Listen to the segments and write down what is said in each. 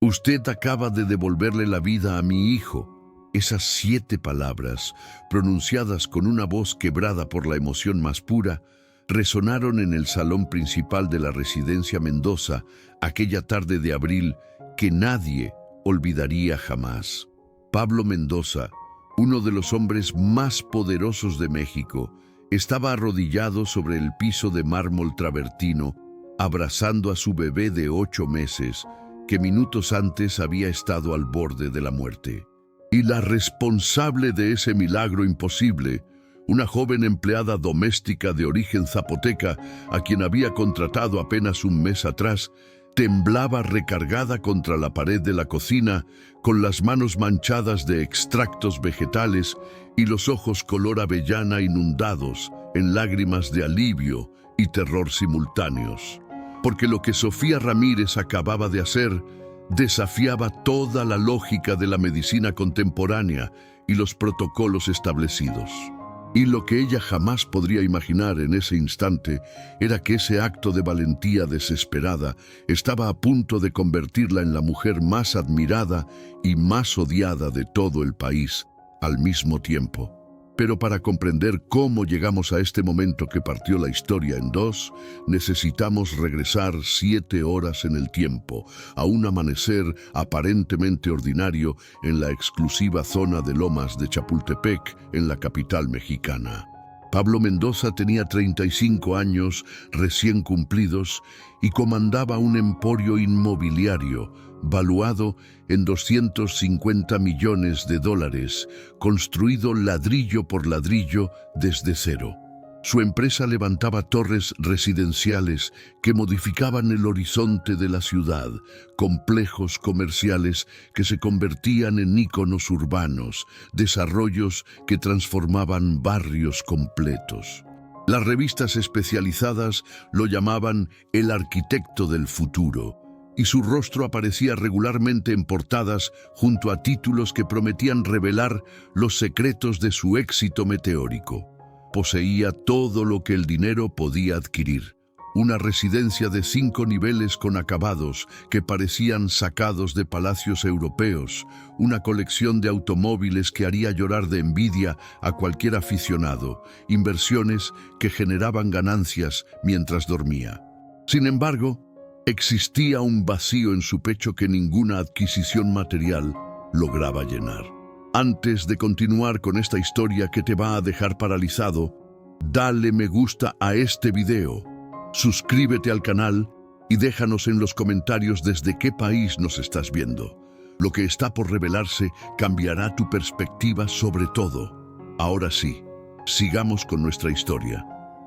Usted acaba de devolverle la vida a mi hijo. Esas 7 palabras, pronunciadas con una voz quebrada por la emoción más pura, resonaron en el salón principal de la residencia Mendoza aquella tarde de abril que nadie olvidaría jamás. Pablo Mendoza, uno de los hombres más poderosos de México, estaba arrodillado sobre el piso de mármol travertino, abrazando a su bebé de 8 meses, que minutos antes había estado al borde de la muerte. Y la responsable de ese milagro imposible, una joven empleada doméstica de origen zapoteca, a quien había contratado apenas un mes atrás, temblaba recargada contra la pared de la cocina, con las manos manchadas de extractos vegetales y los ojos color avellana inundados en lágrimas de alivio y terror simultáneos. Porque lo que Sofía Ramírez acababa de hacer desafiaba toda la lógica de la medicina contemporánea y los protocolos establecidos. Y lo que ella jamás podría imaginar en ese instante era que ese acto de valentía desesperada estaba a punto de convertirla en la mujer más admirada y más odiada de todo el país al mismo tiempo. Pero para comprender cómo llegamos a este momento que partió la historia en dos, necesitamos regresar 7 horas en el tiempo, a un amanecer aparentemente ordinario en la exclusiva zona de Lomas de Chapultepec, en la capital mexicana. Pablo Mendoza tenía 35 años recién cumplidos y comandaba un emporio inmobiliario valuado en $250 millones, construido ladrillo por ladrillo desde cero. Su empresa levantaba torres residenciales que modificaban el horizonte de la ciudad, complejos comerciales que se convertían en íconos urbanos, desarrollos que transformaban barrios completos. Las revistas especializadas lo llamaban el arquitecto del futuro, y su rostro aparecía regularmente en portadas junto a títulos que prometían revelar los secretos de su éxito meteórico. Poseía todo lo que el dinero podía adquirir. Una residencia de 5 niveles con acabados que parecían sacados de palacios europeos, una colección de automóviles que haría llorar de envidia a cualquier aficionado, inversiones que generaban ganancias mientras dormía. Sin embargo, existía un vacío en su pecho que ninguna adquisición material lograba llenar. Antes de continuar con esta historia que te va a dejar paralizado, dale me gusta a este video, suscríbete al canal y déjanos en los comentarios desde qué país nos estás viendo. Lo que está por revelarse cambiará tu perspectiva sobre todo. Ahora sí, sigamos con nuestra historia.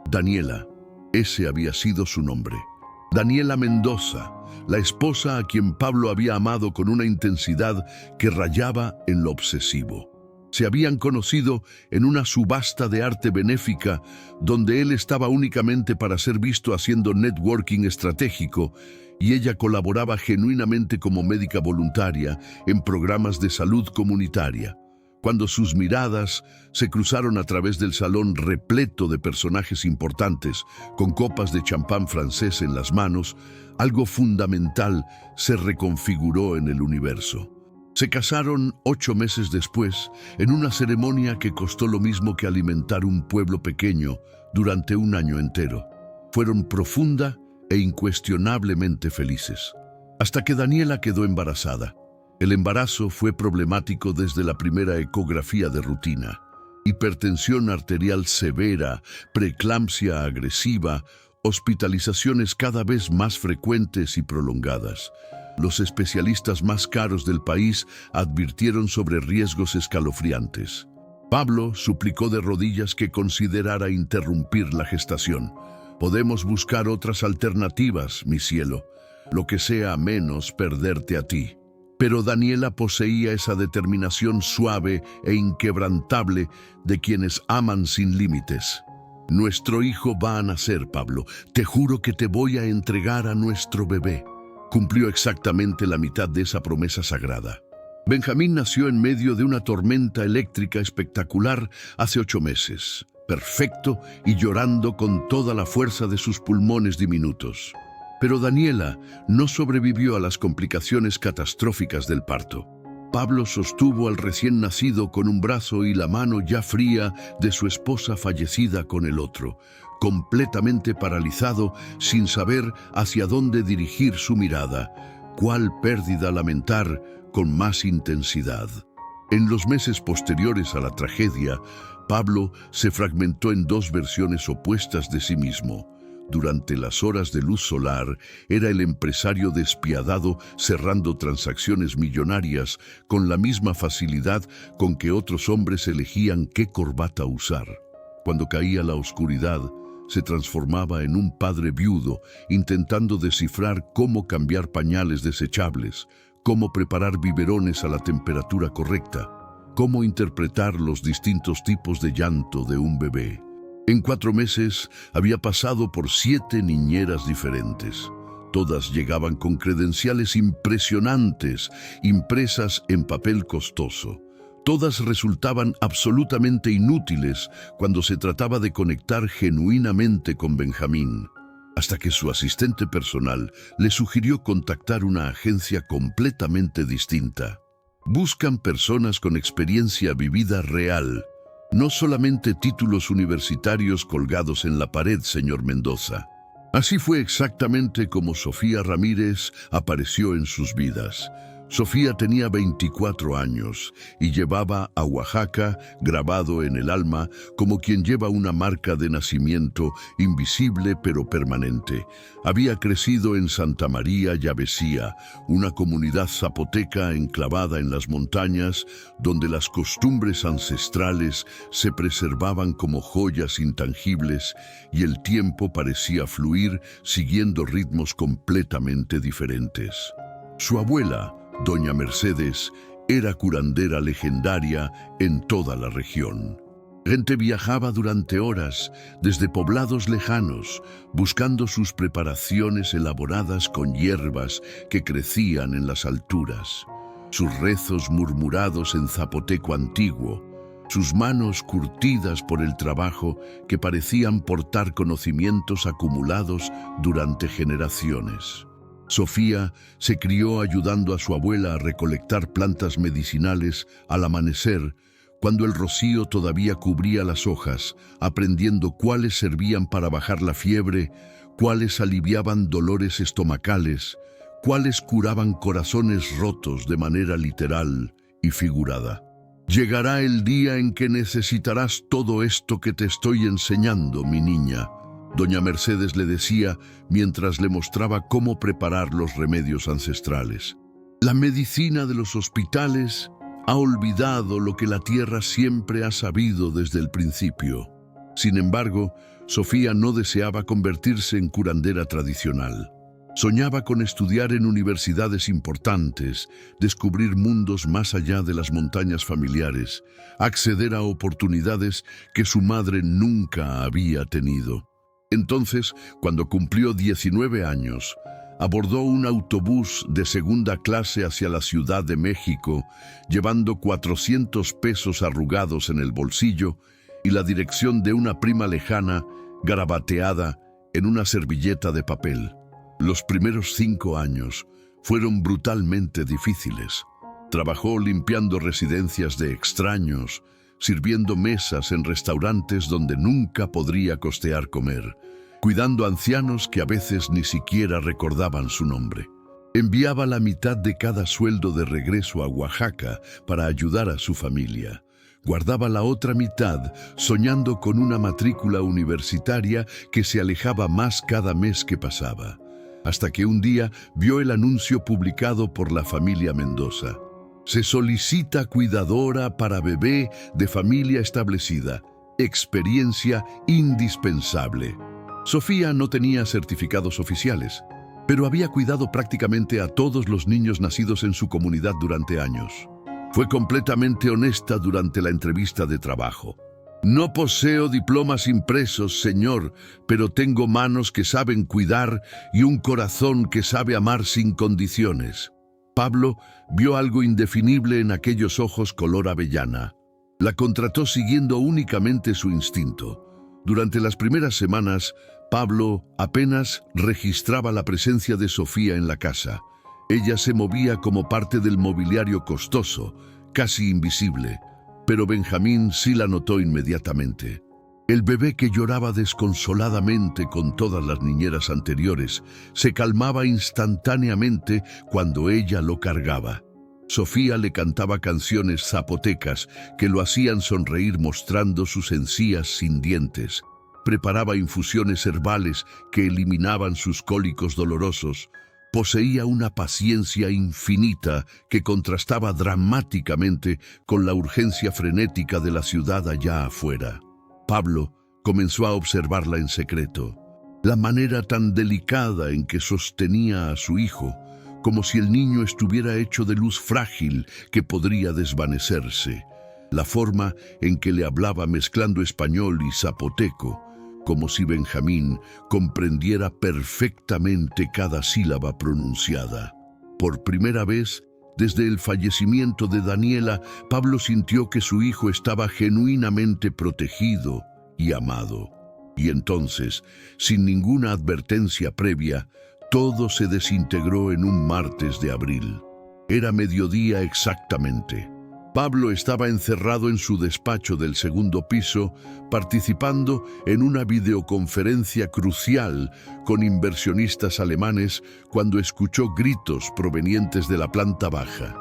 Daniela, ese había sido su nombre. Daniela Mendoza, la esposa a quien Pablo había amado con una intensidad que rayaba en lo obsesivo. Se habían conocido en una subasta de arte benéfica donde él estaba únicamente para ser visto haciendo networking estratégico y ella colaboraba genuinamente como médica voluntaria en programas de salud comunitaria. Cuando sus miradas se cruzaron a través del salón repleto de personajes importantes, con copas de champán francés en las manos, algo fundamental se reconfiguró en el universo. Se casaron 8 meses después, en una ceremonia que costó lo mismo que alimentar un pueblo pequeño durante un año entero. Fueron profunda e incuestionablemente felices, hasta que Daniela quedó embarazada. El embarazo fue problemático desde la primera ecografía de rutina. Hipertensión arterial severa, preeclampsia agresiva, hospitalizaciones cada vez más frecuentes y prolongadas. Los especialistas más caros del país advirtieron sobre riesgos escalofriantes. Pablo suplicó de rodillas que considerara interrumpir la gestación. Podemos buscar otras alternativas, mi cielo, lo que sea menos perderte a ti. Pero Daniela poseía esa determinación suave e inquebrantable de quienes aman sin límites. Nuestro hijo va a nacer, Pablo. Te juro que te voy a entregar a nuestro bebé. Cumplió exactamente la mitad de esa promesa sagrada. Benjamín nació en medio de una tormenta eléctrica espectacular hace 8 meses, perfecto y llorando con toda la fuerza de sus pulmones diminutos. Pero Daniela no sobrevivió a las complicaciones catastróficas del parto. Pablo sostuvo al recién nacido con un brazo y la mano ya fría de su esposa fallecida con el otro, completamente paralizado, sin saber hacia dónde dirigir su mirada, cuál pérdida lamentar con más intensidad. En los meses posteriores a la tragedia, Pablo se fragmentó en dos versiones opuestas de sí mismo. Durante las horas de luz solar, era el empresario despiadado cerrando transacciones millonarias con la misma facilidad con que otros hombres elegían qué corbata usar. Cuando caía la oscuridad, se transformaba en un padre viudo, intentando descifrar cómo cambiar pañales desechables, cómo preparar biberones a la temperatura correcta, cómo interpretar los distintos tipos de llanto de un bebé. En 4 meses había pasado por 7 niñeras diferentes. Todas llegaban con credenciales impresionantes, impresas en papel costoso. Todas resultaban absolutamente inútiles cuando se trataba de conectar genuinamente con Benjamín, hasta que su asistente personal le sugirió contactar una agencia completamente distinta. Buscan personas con experiencia vivida real, no solamente títulos universitarios colgados en la pared, señor Mendoza. Así fue exactamente como Sofía Ramírez apareció en sus vidas. Sofía tenía 24 años y llevaba a Oaxaca grabado en el alma como quien lleva una marca de nacimiento invisible pero permanente. Había crecido en Santa María Yavesía, una comunidad zapoteca enclavada en las montañas donde las costumbres ancestrales se preservaban como joyas intangibles y el tiempo parecía fluir siguiendo ritmos completamente diferentes. Su abuela, Doña Mercedes, era curandera legendaria en toda la región. Gente viajaba durante horas desde poblados lejanos, buscando sus preparaciones elaboradas con hierbas que crecían en las alturas, sus rezos murmurados en zapoteco antiguo, sus manos curtidas por el trabajo que parecían portar conocimientos acumulados durante generaciones. Sofía se crió ayudando a su abuela a recolectar plantas medicinales al amanecer, cuando el rocío todavía cubría las hojas, aprendiendo cuáles servían para bajar la fiebre, cuáles aliviaban dolores estomacales, cuáles curaban corazones rotos de manera literal y figurada. Llegará el día en que necesitarás todo esto que te estoy enseñando, mi niña, Doña Mercedes le decía mientras le mostraba cómo preparar los remedios ancestrales. La medicina de los hospitales ha olvidado lo que la tierra siempre ha sabido desde el principio. Sin embargo, Sofía no deseaba convertirse en curandera tradicional. Soñaba con estudiar en universidades importantes, descubrir mundos más allá de las montañas familiares, acceder a oportunidades que su madre nunca había tenido. Entonces, cuando cumplió 19 años, abordó un autobús de segunda clase hacia la Ciudad de México, llevando 400 pesos arrugados en el bolsillo y la dirección de una prima lejana, garabateada en una servilleta de papel. Los primeros 5 años fueron brutalmente difíciles. Trabajó limpiando residencias de extraños, sirviendo mesas en restaurantes donde nunca podría costear comer, cuidando ancianos que a veces ni siquiera recordaban su nombre. Enviaba la mitad de cada sueldo de regreso a Oaxaca para ayudar a su familia. Guardaba la otra mitad soñando con una matrícula universitaria que se alejaba más cada mes que pasaba, hasta que un día vio el anuncio publicado por la familia Mendoza. Se solicita cuidadora para bebé de familia establecida. Experiencia indispensable. Sofía no tenía certificados oficiales, pero había cuidado prácticamente a todos los niños nacidos en su comunidad durante años. Fue completamente honesta durante la entrevista de trabajo. No poseo diplomas impresos, señor, pero tengo manos que saben cuidar y un corazón que sabe amar sin condiciones. Pablo vio algo indefinible en aquellos ojos color avellana. La contrató siguiendo únicamente su instinto. Durante las primeras semanas, Pablo apenas registraba la presencia de Sofía en la casa. Ella se movía como parte del mobiliario costoso, casi invisible, pero Benjamín sí la notó inmediatamente. El bebé, que lloraba desconsoladamente con todas las niñeras anteriores, se calmaba instantáneamente cuando ella lo cargaba. Sofía le cantaba canciones zapotecas que lo hacían sonreír mostrando sus encías sin dientes. Preparaba infusiones herbales que eliminaban sus cólicos dolorosos. Poseía una paciencia infinita que contrastaba dramáticamente con la urgencia frenética de la ciudad allá afuera. Pablo comenzó a observarla en secreto. La manera tan delicada en que sostenía a su hijo, como si el niño estuviera hecho de luz frágil que podría desvanecerse. La forma en que le hablaba mezclando español y zapoteco, como si Benjamín comprendiera perfectamente cada sílaba pronunciada. Por primera vez, desde el fallecimiento de Daniela, Pablo sintió que su hijo estaba genuinamente protegido y amado. Y entonces, sin ninguna advertencia previa, todo se desintegró en un martes de abril. Era mediodía exactamente. Pablo estaba encerrado en su despacho del segundo piso, participando en una videoconferencia crucial con inversionistas alemanes cuando escuchó gritos provenientes de la planta baja.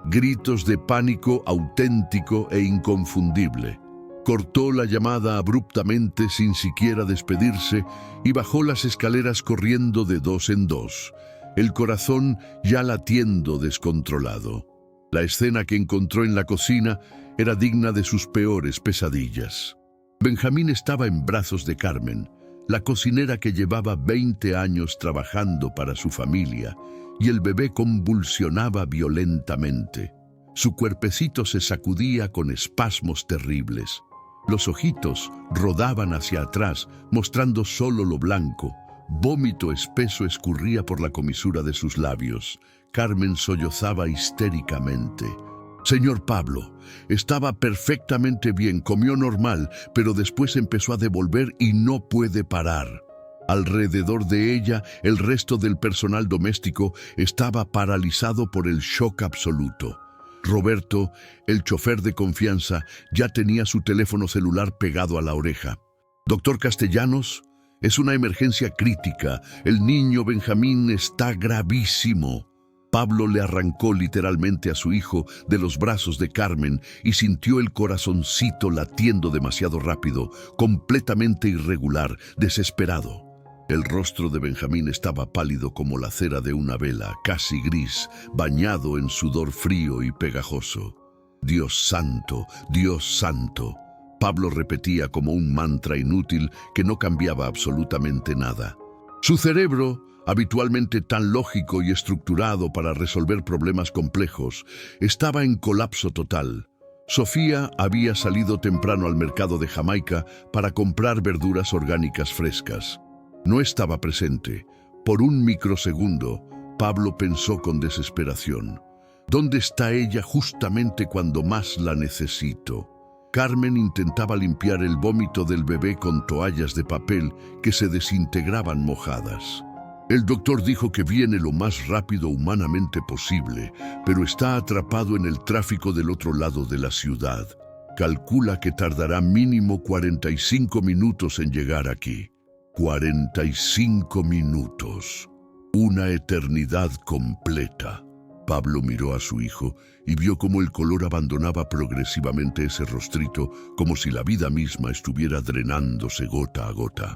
Gritos de pánico auténtico e inconfundible. Cortó la llamada abruptamente sin siquiera despedirse y bajó las escaleras corriendo de dos en dos, el corazón ya latiendo descontrolado. La escena que encontró en la cocina era digna de sus peores pesadillas. Benjamín estaba en brazos de Carmen, la cocinera que llevaba 20 años trabajando para su familia, y el bebé convulsionaba violentamente. Su cuerpecito se sacudía con espasmos terribles. Los ojitos rodaban hacia atrás, mostrando solo lo blanco. Vómito espeso escurría por la comisura de sus labios. Carmen sollozaba histéricamente. Señor Pablo, estaba perfectamente bien, comió normal, pero después empezó a devolver y no puede parar. Alrededor de ella, el resto del personal doméstico estaba paralizado por el shock absoluto. Roberto, el chofer de confianza, ya tenía su teléfono celular pegado a la oreja. Doctor Castellanos, es una emergencia crítica. El niño Benjamín está gravísimo. Pablo le arrancó literalmente a su hijo de los brazos de Carmen y sintió el corazoncito latiendo demasiado rápido, completamente irregular, desesperado. El rostro de Benjamín estaba pálido como la cera de una vela, casi gris, bañado en sudor frío y pegajoso. Dios santo, Dios santo. Pablo repetía como un mantra inútil que no cambiaba absolutamente nada. Su cerebro, habitualmente tan lógico y estructurado para resolver problemas complejos, estaba en colapso total. Sofía había salido temprano al mercado de Jamaica para comprar verduras orgánicas frescas. No estaba presente. Por un microsegundo, Pablo pensó con desesperación. ¿Dónde está ella justamente cuando más la necesito? Carmen intentaba limpiar el vómito del bebé con toallas de papel que se desintegraban mojadas. El doctor dijo que viene lo más rápido humanamente posible, pero está atrapado en el tráfico del otro lado de la ciudad. Calcula que tardará mínimo 45 minutos en llegar aquí. 45 minutos. Una eternidad completa. Pablo miró a su hijo y vio cómo el color abandonaba progresivamente ese rostrito, como si la vida misma estuviera drenándose gota a gota.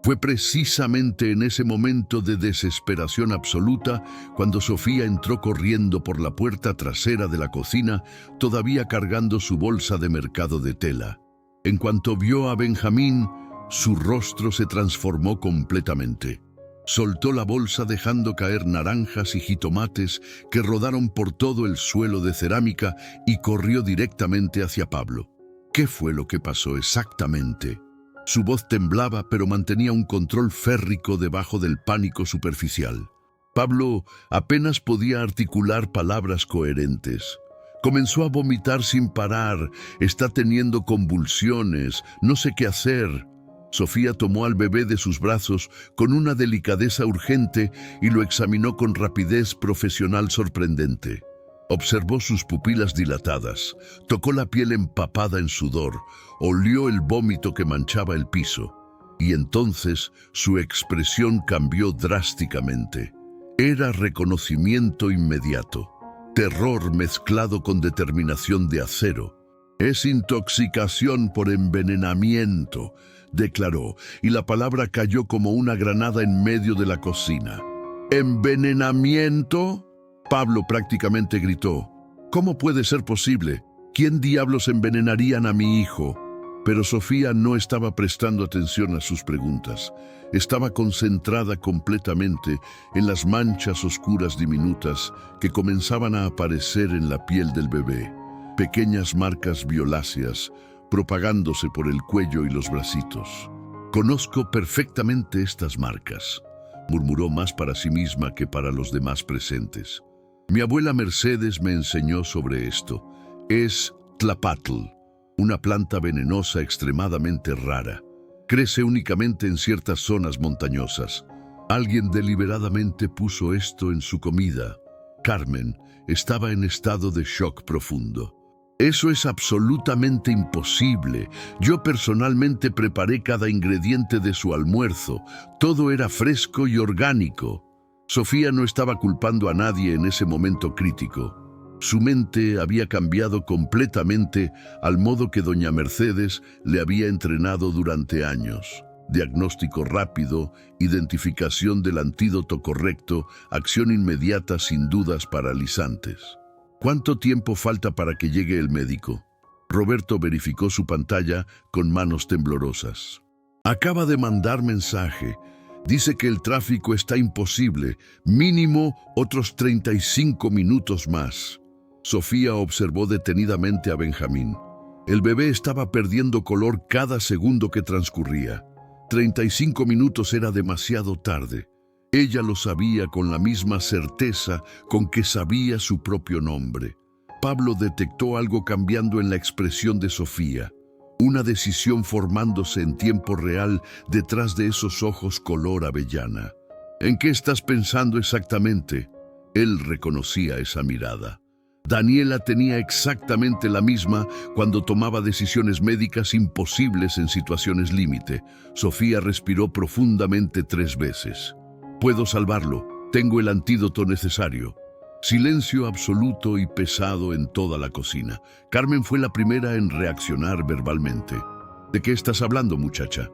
Fue precisamente en ese momento de desesperación absoluta cuando Sofía entró corriendo por la puerta trasera de la cocina, todavía cargando su bolsa de mercado de tela. En cuanto vio a Benjamín, su rostro se transformó completamente. Soltó la bolsa dejando caer naranjas y jitomates que rodaron por todo el suelo de cerámica y corrió directamente hacia Pablo. ¿Qué fue lo que pasó exactamente? Su voz temblaba, pero mantenía un control férrico debajo del pánico superficial. Pablo apenas podía articular palabras coherentes. Comenzó a vomitar sin parar. Está teniendo convulsiones. No sé qué hacer. Sofía tomó al bebé de sus brazos con una delicadeza urgente y lo examinó con rapidez profesional sorprendente. Observó sus pupilas dilatadas, tocó la piel empapada en sudor, olió el vómito que manchaba el piso, y entonces su expresión cambió drásticamente. Era reconocimiento inmediato, terror mezclado con determinación de acero. «Es intoxicación por envenenamiento», declaró, y la palabra cayó como una granada en medio de la cocina. «¿Envenenamiento?», Pablo prácticamente gritó. «¿Cómo puede ser posible? ¿Quién diablos envenenarían a mi hijo?». Pero Sofía no estaba prestando atención a sus preguntas. Estaba concentrada completamente en las manchas oscuras diminutas que comenzaban a aparecer en la piel del bebé. Pequeñas marcas violáceas propagándose por el cuello y los bracitos. «Conozco perfectamente estas marcas», murmuró más para sí misma que para los demás presentes. «Mi abuela Mercedes me enseñó sobre esto. Es tlapatl, una planta venenosa extremadamente rara. Crece únicamente en ciertas zonas montañosas. Alguien deliberadamente puso esto en su comida». Carmen estaba en estado de shock profundo. «Eso es absolutamente imposible. Yo personalmente preparé cada ingrediente de su almuerzo. Todo era fresco y orgánico». Sofía no estaba culpando a nadie en ese momento crítico. Su mente había cambiado completamente al modo que doña Mercedes le había entrenado durante años. Diagnóstico rápido, identificación del antídoto correcto, acción inmediata sin dudas paralizantes. «¿Cuánto tiempo falta para que llegue el médico?». Roberto verificó su pantalla con manos temblorosas. «Acaba de mandar mensaje. Dice que el tráfico está imposible. Mínimo otros 35 minutos más». Sofía observó detenidamente a Benjamín. El bebé estaba perdiendo color cada segundo que transcurría. 35 minutos era demasiado tarde. Ella lo sabía con la misma certeza con que sabía su propio nombre. Pablo detectó algo cambiando en la expresión de Sofía. Una decisión formándose en tiempo real detrás de esos ojos color avellana. «¿En qué estás pensando exactamente?». Él reconocía esa mirada. Daniela tenía exactamente la misma cuando tomaba decisiones médicas imposibles en situaciones límite. Sofía respiró profundamente 3 veces. «Puedo salvarlo. Tengo el antídoto necesario». Silencio absoluto y pesado en toda la cocina. Carmen fue la primera en reaccionar verbalmente. «¿De qué estás hablando, muchacha?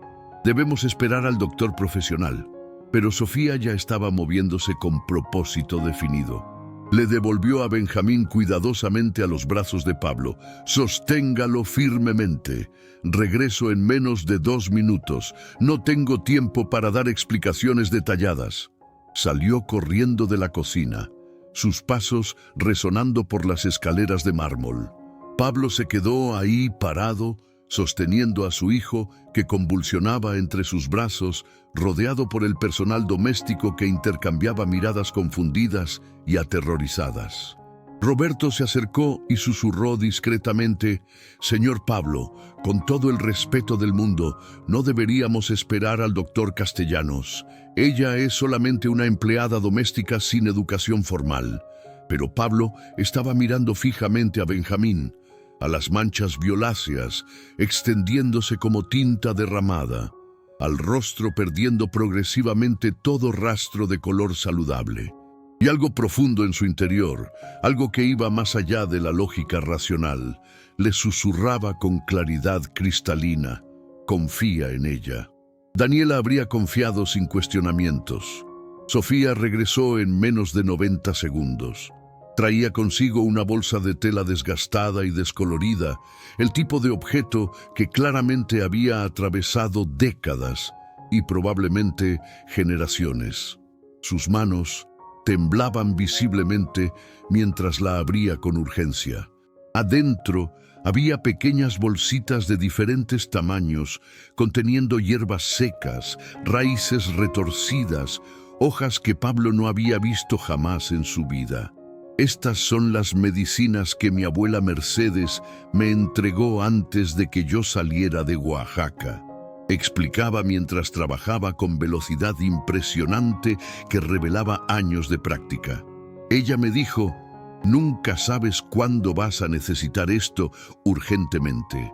Debemos esperar al doctor profesional». Pero Sofía ya estaba moviéndose con propósito definido. Le devolvió a Benjamín cuidadosamente a los brazos de Pablo. «Sosténgalo firmemente. Regreso en menos de 2 minutos. No tengo tiempo para dar explicaciones detalladas». Salió corriendo de la cocina, sus pasos resonando por las escaleras de mármol. Pablo se quedó ahí parado, sosteniendo a su hijo que convulsionaba entre sus brazos, rodeado por el personal doméstico que intercambiaba miradas confundidas y aterrorizadas. Roberto se acercó y susurró discretamente: «Señor Pablo, con todo el respeto del mundo, no deberíamos esperar al doctor Castellanos. Ella es solamente una empleada doméstica sin educación formal». Pero Pablo estaba mirando fijamente a Benjamín, a las manchas violáceas extendiéndose como tinta derramada, al rostro perdiendo progresivamente todo rastro de color saludable. Y algo profundo en su interior, algo que iba más allá de la lógica racional, le susurraba con claridad cristalina: «Confía en ella». Daniela habría confiado sin cuestionamientos. Sofía regresó en menos de 90 segundos. Traía consigo una bolsa de tela desgastada y descolorida, el tipo de objeto que claramente había atravesado décadas y probablemente generaciones. Sus manos temblaban visiblemente mientras la abría con urgencia. Adentro había pequeñas bolsitas de diferentes tamaños, conteniendo hierbas secas, raíces retorcidas, hojas que Pablo no había visto jamás en su vida. «Estas son las medicinas que mi abuela Mercedes me entregó antes de que yo saliera de Oaxaca». explicaba mientras trabajaba con velocidad impresionante que revelaba años de práctica. Ella me dijo: nunca sabes cuándo vas a necesitar esto urgentemente.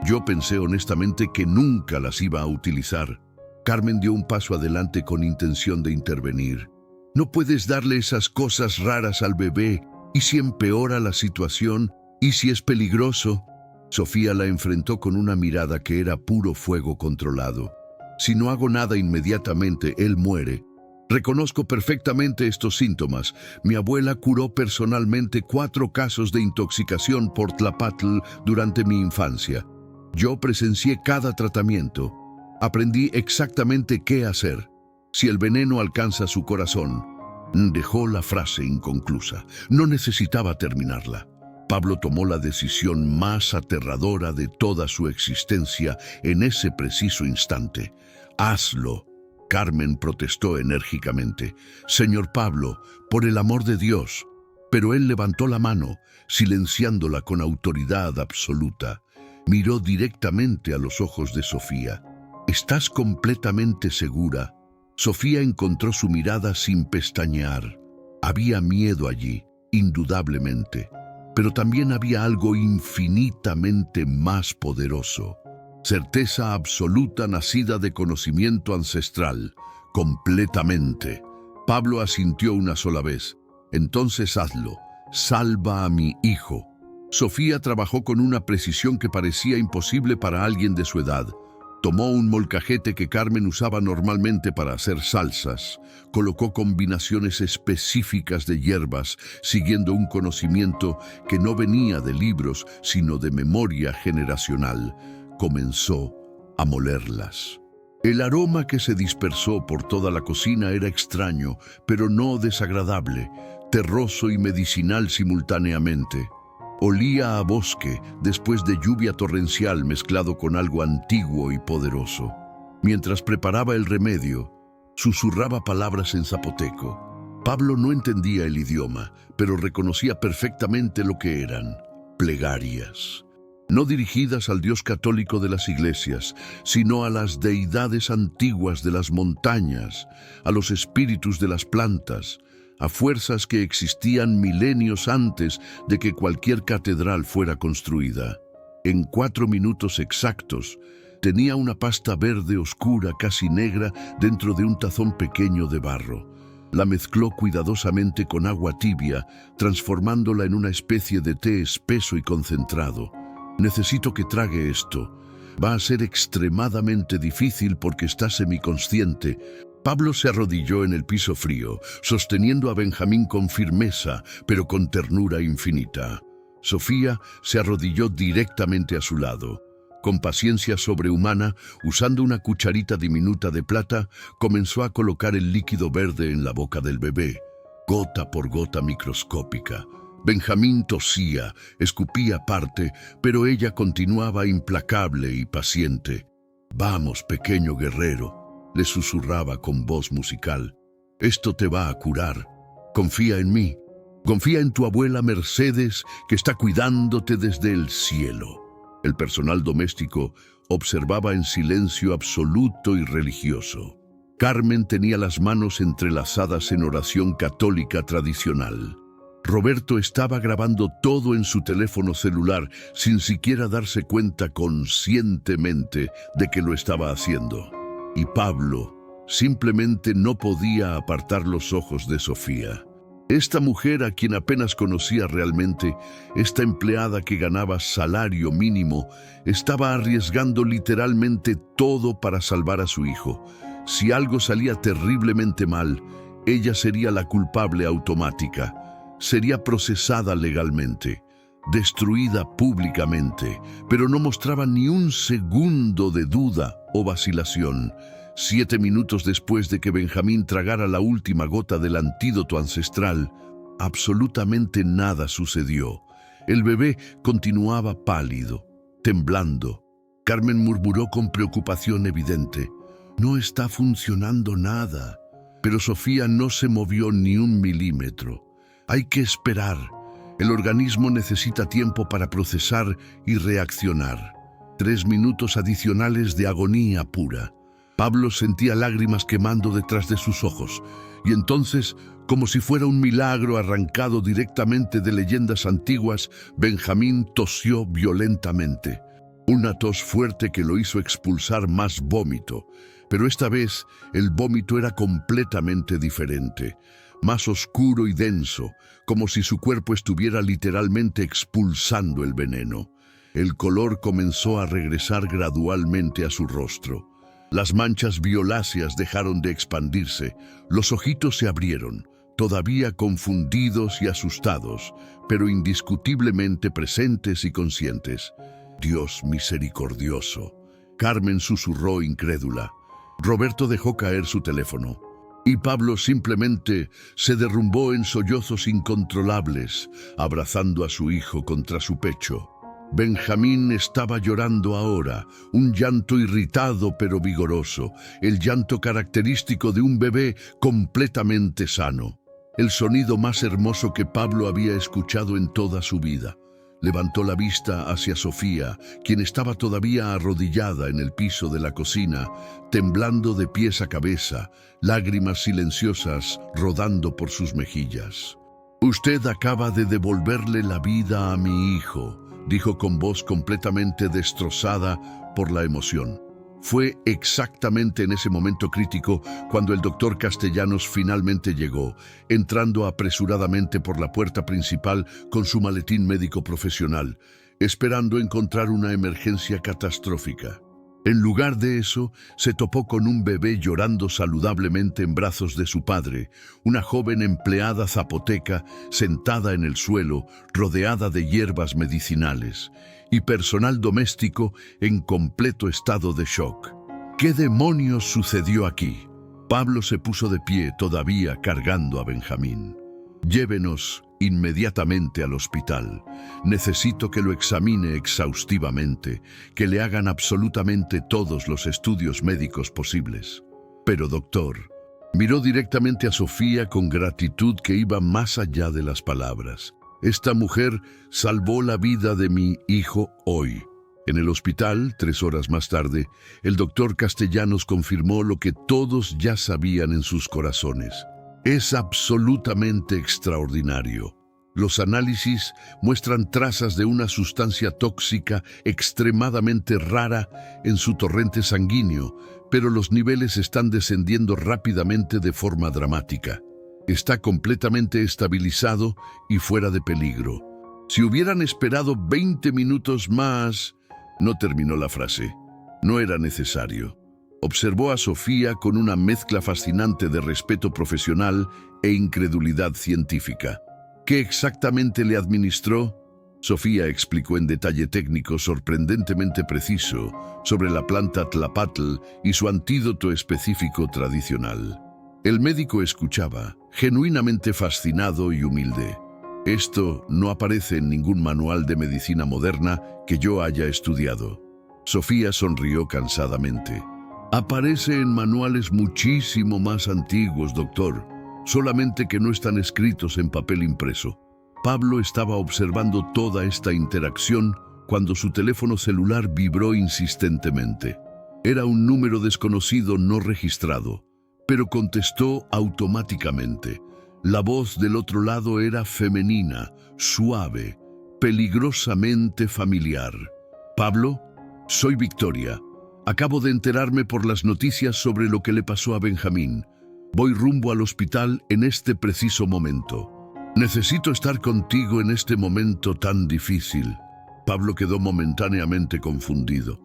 Yo pensé honestamente que nunca las iba a utilizar. Carmen dio un paso adelante con intención de intervenir. No puedes darle esas cosas raras al bebé. ¿Y si empeora la situación? ¿Y si es peligroso? Sofía la enfrentó con una mirada que era puro fuego controlado. Si no hago nada inmediatamente, él muere. Reconozco perfectamente estos síntomas. Mi abuela curó personalmente 4 casos de intoxicación por tlapatl durante mi infancia. Yo presencié cada tratamiento. Aprendí exactamente qué hacer. Si el veneno alcanza su corazón. Dejó la frase inconclusa. No necesitaba terminarla. Pablo tomó la decisión más aterradora de toda su existencia en ese preciso instante. «Hazlo», Carmen protestó enérgicamente. «Señor Pablo, por el amor de Dios». Pero él levantó la mano, silenciándola con autoridad absoluta. Miró directamente a los ojos de Sofía. «¿Estás completamente segura?» Sofía encontró su mirada sin pestañear. Había miedo allí, indudablemente. Pero también había algo infinitamente más poderoso. Certeza absoluta nacida de conocimiento ancestral. Completamente. Pablo asintió una sola vez. «Entonces hazlo. Salva a mi hijo». Sofía trabajó con una precisión que parecía imposible para alguien de su edad. Tomó un molcajete que Carmen usaba normalmente para hacer salsas, colocó combinaciones específicas de hierbas, siguiendo un conocimiento que no venía de libros, sino de memoria generacional. Comenzó a molerlas. El aroma que se dispersó por toda la cocina era extraño, pero no desagradable, terroso y medicinal simultáneamente. Olía a bosque después de lluvia torrencial mezclado con algo antiguo y poderoso. Mientras preparaba el remedio, susurraba palabras en zapoteco. Pablo no entendía el idioma, pero reconocía perfectamente lo que eran: plegarias. No dirigidas al Dios católico de las iglesias, sino a las deidades antiguas de las montañas, a los espíritus de las plantas, a fuerzas que existían milenios antes de que cualquier catedral fuera construida. En 4 minutos exactos, tenía una pasta verde oscura, casi negra, dentro de un tazón pequeño de barro. La mezcló cuidadosamente con agua tibia, transformándola en una especie de té espeso y concentrado. «Necesito que trague esto. Va a ser extremadamente difícil porque está semiconsciente». Pablo se arrodilló en el piso frío, sosteniendo a Benjamín con firmeza, pero con ternura infinita. Sofía se arrodilló directamente a su lado. Con paciencia sobrehumana, usando una cucharita diminuta de plata, comenzó a colocar el líquido verde en la boca del bebé, gota por gota microscópica. Benjamín tosía, escupía aparte, pero ella continuaba implacable y paciente. «Vamos, pequeño guerrero», le susurraba con voz musical. «Esto te va a curar. Confía en mí. Confía en tu abuela Mercedes, que está cuidándote desde el cielo». El personal doméstico observaba en silencio absoluto y religioso. Carmen tenía las manos entrelazadas en oración católica tradicional. Roberto estaba grabando todo en su teléfono celular sin siquiera darse cuenta conscientemente de que lo estaba haciendo. Y Pablo simplemente no podía apartar los ojos de Sofía. Esta mujer a quien apenas conocía realmente, esta empleada que ganaba salario mínimo, estaba arriesgando literalmente todo para salvar a su hijo. Si algo salía terriblemente mal, ella sería la culpable automática. Sería procesada legalmente, destruida públicamente, pero no mostraba ni un segundo de duda o vacilación. 7 minutos después de que Benjamín tragara la última gota del antídoto ancestral, absolutamente nada sucedió. El bebé continuaba pálido, temblando. Carmen murmuró con preocupación evidente: «No está funcionando nada». Pero Sofía no se movió ni un milímetro. «Hay que esperar. El organismo necesita tiempo para procesar y reaccionar». 3 minutos adicionales de agonía pura. Pablo sentía lágrimas quemando detrás de sus ojos, y entonces, como si fuera un milagro arrancado directamente de leyendas antiguas, Benjamín tosió violentamente. Una tos fuerte que lo hizo expulsar más vómito, pero esta vez el vómito era completamente diferente, más oscuro y denso, como si su cuerpo estuviera literalmente expulsando el veneno. El color comenzó a regresar gradualmente a su rostro. Las manchas violáceas dejaron de expandirse, los ojitos se abrieron, todavía confundidos y asustados, pero indiscutiblemente presentes y conscientes. Dios misericordioso. Carmen susurró incrédula. Roberto dejó caer su teléfono, y Pablo simplemente se derrumbó en sollozos incontrolables, abrazando a su hijo contra su pecho. Benjamín estaba llorando ahora, un llanto irritado pero vigoroso, el llanto característico de un bebé completamente sano. El sonido más hermoso que Pablo había escuchado en toda su vida. Levantó la vista hacia Sofía, quien estaba todavía arrodillada en el piso de la cocina, temblando de pies a cabeza, lágrimas silenciosas rodando por sus mejillas. «Usted acaba de devolverle la vida a mi hijo», dijo con voz completamente destrozada por la emoción. Fue exactamente en ese momento crítico cuando el doctor Castellanos finalmente llegó, entrando apresuradamente por la puerta principal con su maletín médico profesional, esperando encontrar una emergencia catastrófica. En lugar de eso, se topó con un bebé llorando saludablemente en brazos de su padre, una joven empleada zapoteca sentada en el suelo, rodeada de hierbas medicinales, y personal doméstico en completo estado de shock. ¿Qué demonios sucedió aquí? Pablo se puso de pie, todavía cargando a Benjamín. «Llévenos inmediatamente al hospital. Necesito que lo examine exhaustivamente, que le hagan absolutamente todos los estudios médicos posibles». «Pero, doctor», miró directamente a Sofía con gratitud que iba más allá de las palabras. «Esta mujer salvó la vida de mi hijo hoy». En el hospital, 3 horas más tarde, el doctor Castellanos confirmó lo que todos ya sabían en sus corazones. Es absolutamente extraordinario. Los análisis muestran trazas de una sustancia tóxica extremadamente rara en su torrente sanguíneo, pero los niveles están descendiendo rápidamente de forma dramática. Está completamente estabilizado y fuera de peligro. Si hubieran esperado 20 minutos más... No terminó la frase. No era necesario. Observó a Sofía con una mezcla fascinante de respeto profesional e incredulidad científica. ¿Qué exactamente le administró? Sofía explicó en detalle técnico sorprendentemente preciso sobre la planta tlapatl y su antídoto específico tradicional. El médico escuchaba, genuinamente fascinado y humilde. «Esto no aparece en ningún manual de medicina moderna que yo haya estudiado». Sofía sonrió cansadamente. «Aparece en manuales muchísimo más antiguos, doctor, solamente que no están escritos en papel impreso». Pablo estaba observando toda esta interacción cuando su teléfono celular vibró insistentemente. Era un número desconocido no registrado, pero contestó automáticamente. La voz del otro lado era femenina, suave, peligrosamente familiar. «Pablo, soy Victoria. Acabo de enterarme por las noticias sobre lo que le pasó a Benjamín. Voy rumbo al hospital en este preciso momento. Necesito estar contigo en este momento tan difícil». Pablo quedó momentáneamente confundido.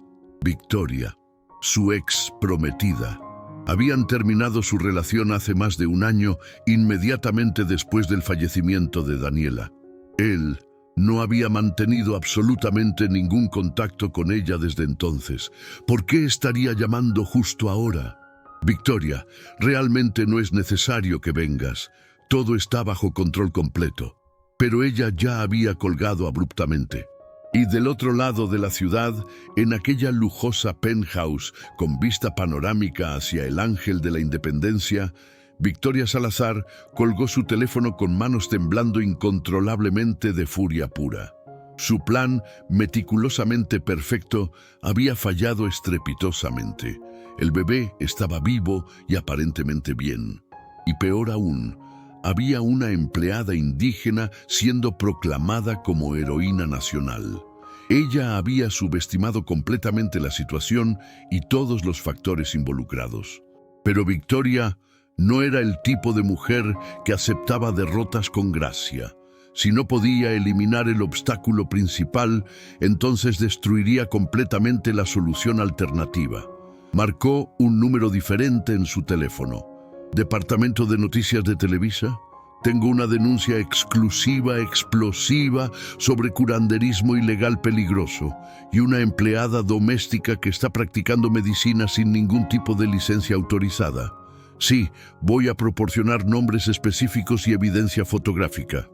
Victoria, su ex prometida. Habían terminado su relación hace más de 1 año, inmediatamente después del fallecimiento de Daniela. Él no había mantenido absolutamente ningún contacto con ella desde entonces. ¿Por qué estaría llamando justo ahora? «Victoria, realmente no es necesario que vengas. Todo está bajo control completo». Pero ella ya había colgado abruptamente. Y del otro lado de la ciudad, en aquella lujosa penthouse con vista panorámica hacia el Ángel de la Independencia, Victoria Salazar colgó su teléfono con manos temblando incontrolablemente de furia pura. Su plan, meticulosamente perfecto, había fallado estrepitosamente. El bebé estaba vivo y aparentemente bien. Y peor aún, había una empleada indígena siendo proclamada como heroína nacional. Ella había subestimado completamente la situación y todos los factores involucrados. Pero Victoria no era el tipo de mujer que aceptaba derrotas con gracia. Si no podía eliminar el obstáculo principal, entonces destruiría completamente la solución alternativa. Marcó un número diferente en su teléfono. ¿Departamento de Noticias de Televisa? Tengo una denuncia exclusiva, explosiva, sobre curanderismo ilegal peligroso y una empleada doméstica que está practicando medicina sin ningún tipo de licencia autorizada. Sí, voy a proporcionar nombres específicos y evidencia fotográfica.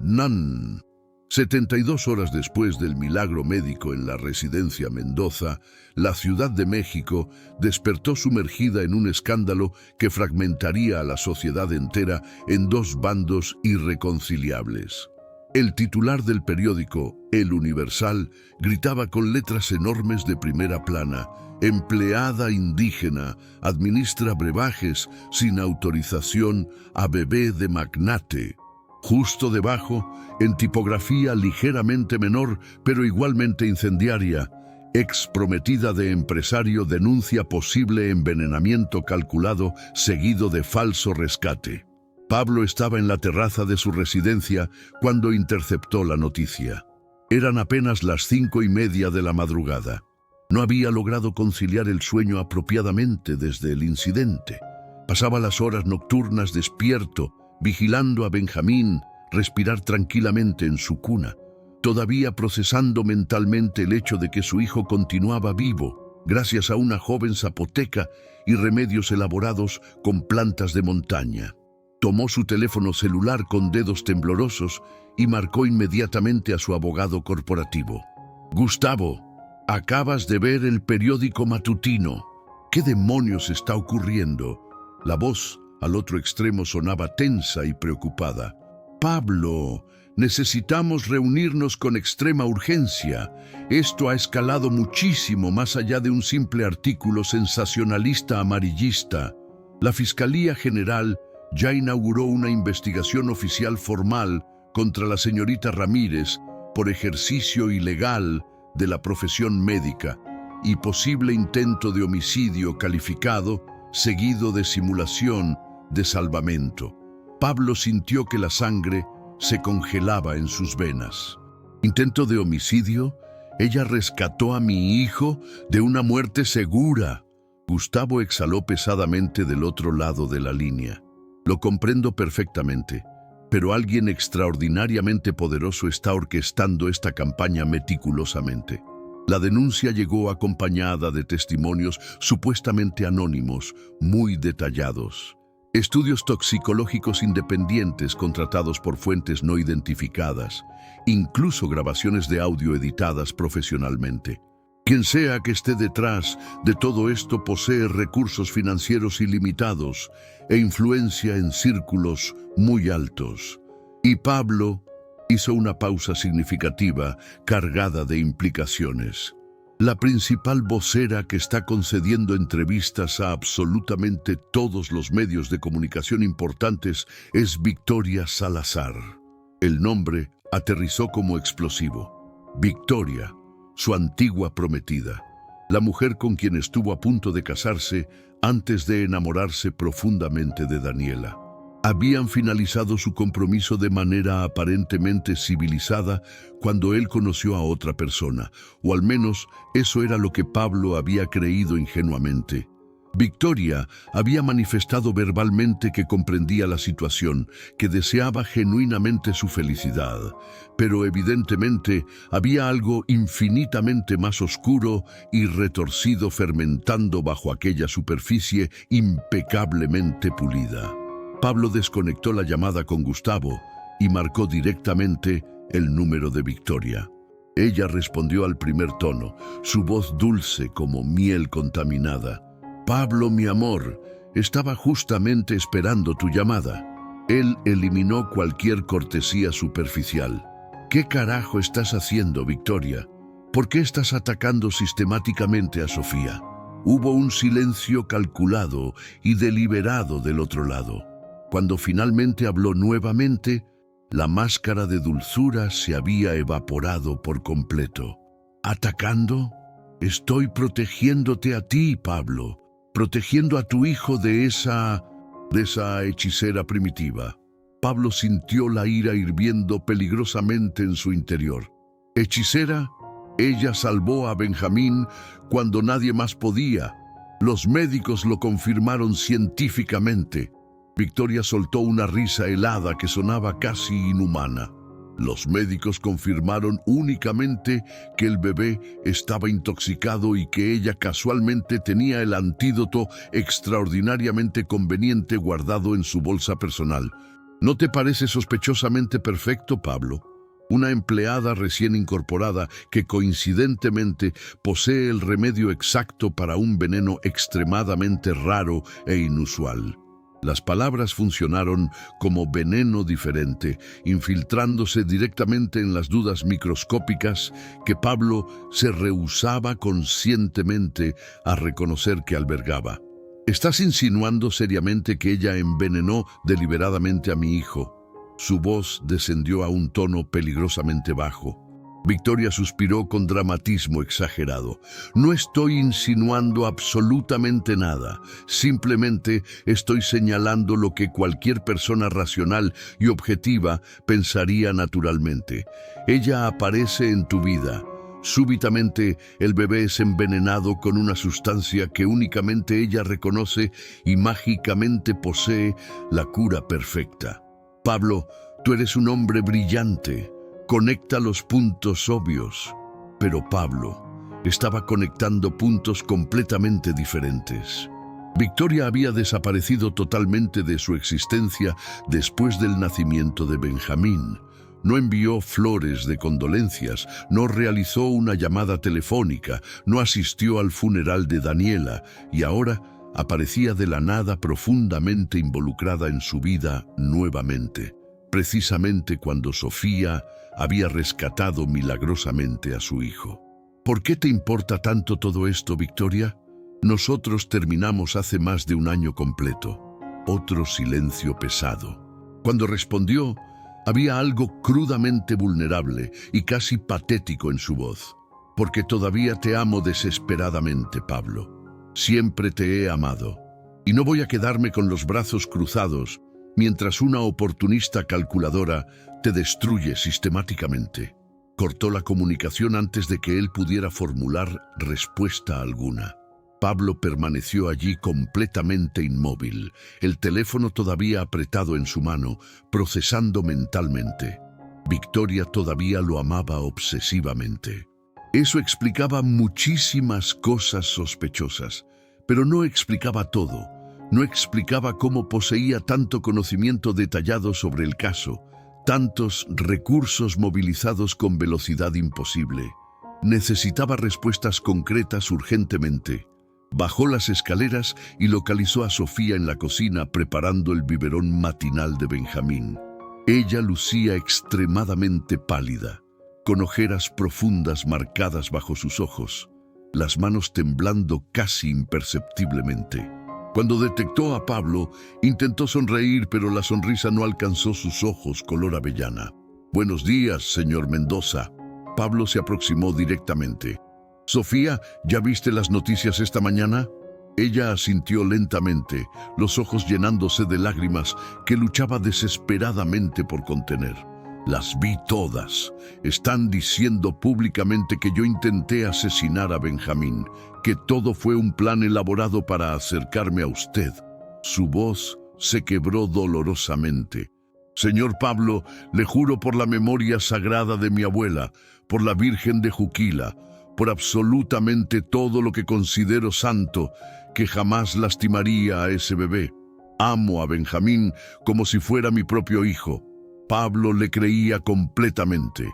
Nan. 72 horas después del milagro médico en la residencia Mendoza, la Ciudad de México despertó sumergida en un escándalo que fragmentaría a la sociedad entera en dos bandos irreconciliables. El titular del periódico, El Universal, gritaba con letras enormes de primera plana: empleada indígena administra brebajes sin autorización a bebé de magnate. Justo debajo, en tipografía ligeramente menor, pero igualmente incendiaria, ex prometida de empresario denuncia posible envenenamiento calculado seguido de falso rescate. Pablo estaba en la terraza de su residencia cuando interceptó la noticia. Eran apenas las 5:30 de la madrugada. No había logrado conciliar el sueño apropiadamente desde el incidente. Pasaba las horas nocturnas despierto, vigilando a Benjamín respirar tranquilamente en su cuna, todavía procesando mentalmente el hecho de que su hijo continuaba vivo, gracias a una joven zapoteca y remedios elaborados con plantas de montaña. Tomó su teléfono celular con dedos temblorosos y marcó inmediatamente a su abogado corporativo. Gustavo, acabas de ver el periódico matutino. ¿Qué demonios está ocurriendo? La voz al otro extremo sonaba tensa y preocupada. Pablo, necesitamos reunirnos con extrema urgencia. Esto ha escalado muchísimo más allá de un simple artículo sensacionalista amarillista. La Fiscalía General ya inauguró una investigación oficial formal contra la señorita Ramírez por ejercicio ilegal de la profesión médica y posible intento de homicidio calificado seguido de simulación de salvamento. Pablo sintió que la sangre se congelaba en sus venas. ¿Intento de homicidio? Ella rescató a mi hijo de una muerte segura. Gustavo exhaló pesadamente del otro lado de la línea. Lo comprendo perfectamente, pero alguien extraordinariamente poderoso está orquestando esta campaña meticulosamente. La denuncia llegó acompañada de testimonios supuestamente anónimos, muy detallados. Estudios toxicológicos independientes contratados por fuentes no identificadas, incluso grabaciones de audio editadas profesionalmente. Quien sea que esté detrás de todo esto posee recursos financieros ilimitados e influencia en círculos muy altos. Y Pablo hizo una pausa significativa, cargada de implicaciones. La principal vocera que está concediendo entrevistas a absolutamente todos los medios de comunicación importantes es Victoria Salazar. El nombre aterrizó como explosivo. Victoria, su antigua prometida, la mujer con quien estuvo a punto de casarse antes de enamorarse profundamente de Daniela. Habían finalizado su compromiso de manera aparentemente civilizada cuando él conoció a otra persona, o al menos eso era lo que Pablo había creído ingenuamente. Victoria había manifestado verbalmente que comprendía la situación, que deseaba genuinamente su felicidad, pero evidentemente había algo infinitamente más oscuro y retorcido fermentando bajo aquella superficie impecablemente pulida. Pablo desconectó la llamada con Gustavo y marcó directamente el número de Victoria. Ella respondió al primer tono, su voz dulce como miel contaminada. Pablo, mi amor, estaba justamente esperando tu llamada. Él eliminó cualquier cortesía superficial. ¿Qué carajo estás haciendo, Victoria? ¿Por qué estás atacando sistemáticamente a Sofía? Hubo un silencio calculado y deliberado del otro lado. Cuando finalmente habló nuevamente, la máscara de dulzura se había evaporado por completo. ¿Atacando? Estoy protegiéndote a ti, Pablo, protegiendo a tu hijo de esa hechicera primitiva. Pablo sintió la ira hirviendo peligrosamente en su interior. ¿Hechicera? Ella salvó a Benjamín cuando nadie más podía. Los médicos lo confirmaron científicamente. Victoria soltó una risa helada que sonaba casi inhumana. Los médicos confirmaron únicamente que el bebé estaba intoxicado y que ella casualmente tenía el antídoto extraordinariamente conveniente guardado en su bolsa personal. ¿No te parece sospechosamente perfecto, Pablo? Una empleada recién incorporada que coincidentemente posee el remedio exacto para un veneno extremadamente raro e inusual. Las palabras funcionaron como veneno diferente, infiltrándose directamente en las dudas microscópicas que Pablo se rehusaba conscientemente a reconocer que albergaba. ¿Estás insinuando seriamente que ella envenenó deliberadamente a mi hijo? Su voz descendió a un tono peligrosamente bajo. Victoria suspiró con dramatismo exagerado. No estoy insinuando absolutamente nada. Simplemente estoy señalando lo que cualquier persona racional y objetiva pensaría naturalmente. Ella aparece en tu vida. Súbitamente el bebé es envenenado con una sustancia que únicamente ella reconoce y mágicamente posee la cura perfecta. Pablo, tú eres un hombre brillante. Conecta los puntos obvios. Pero Pablo estaba conectando puntos completamente diferentes. Victoria había desaparecido totalmente de su existencia después del nacimiento de Benjamín. No envió flores de condolencias, no realizó una llamada telefónica, no asistió al funeral de Daniela y ahora aparecía de la nada profundamente involucrada en su vida nuevamente, precisamente cuando Sofía había rescatado milagrosamente a su hijo. ¿Por qué te importa tanto todo esto, Victoria? Nosotros terminamos hace más de un año completo. Otro silencio pesado. Cuando respondió, había algo crudamente vulnerable y casi patético en su voz. Porque todavía te amo desesperadamente, Pablo. Siempre te he amado. Y no voy a quedarme con los brazos cruzados mientras una oportunista calculadora te destruye sistemáticamente. Cortó la comunicación antes de que él pudiera formular respuesta alguna. Pablo permaneció allí completamente inmóvil, el teléfono todavía apretado en su mano, procesando mentalmente. Victoria todavía lo amaba obsesivamente. Eso explicaba muchísimas cosas sospechosas, pero no explicaba todo. No explicaba cómo poseía tanto conocimiento detallado sobre el caso, tantos recursos movilizados con velocidad imposible. Necesitaba respuestas concretas urgentemente. Bajó las escaleras y localizó a Sofía en la cocina preparando el biberón matinal de Benjamín. Ella lucía extremadamente pálida, con ojeras profundas marcadas bajo sus ojos, las manos temblando casi imperceptiblemente. Cuando detectó a Pablo, intentó sonreír, pero la sonrisa no alcanzó sus ojos color avellana. «Buenos días, señor Mendoza». Pablo se aproximó directamente. «Sofía, ¿ya viste las noticias esta mañana?» Ella asintió lentamente, los ojos llenándose de lágrimas que luchaba desesperadamente por contener. «Las vi todas. Están diciendo públicamente que yo intenté asesinar a Benjamín, que todo fue un plan elaborado para acercarme a usted». Su voz se quebró dolorosamente. «Señor Pablo, le juro por la memoria sagrada de mi abuela, por la Virgen de Juquila, por absolutamente todo lo que considero santo, que jamás lastimaría a ese bebé. Amo a Benjamín como si fuera mi propio hijo». Pablo le creía completamente.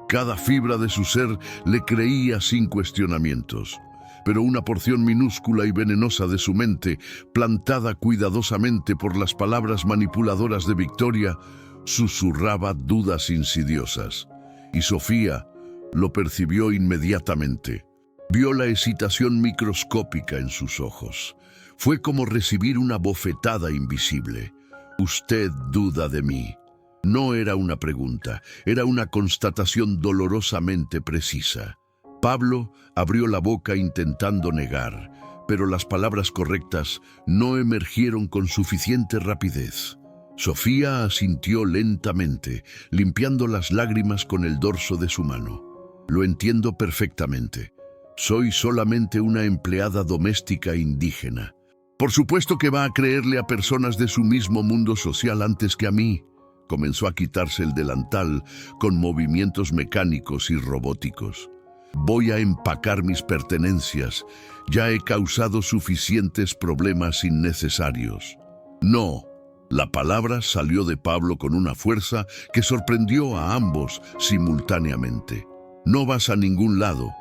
Cada fibra de su ser le creía sin cuestionamientos. Pero una porción minúscula y venenosa de su mente, plantada cuidadosamente por las palabras manipuladoras de Victoria, susurraba dudas insidiosas. y Sofía lo percibió inmediatamente. Vio la excitación microscópica en sus ojos. Fue como recibir una bofetada invisible. «Usted duda de mí». No era una pregunta, era una constatación dolorosamente precisa. Pablo abrió la boca intentando negar, pero las palabras correctas no emergieron con suficiente rapidez. Sofía asintió lentamente, limpiando las lágrimas con el dorso de su mano. «Lo entiendo perfectamente. Soy solamente una empleada doméstica indígena. Por supuesto que va a creerle a personas de su mismo mundo social antes que a mí». Comenzó a quitarse el delantal con movimientos mecánicos y robóticos. «Voy a empacar mis pertenencias. Ya he causado suficientes problemas innecesarios». «No». La palabra salió de Pablo con una fuerza que sorprendió a ambos simultáneamente. «No vas a ningún lado.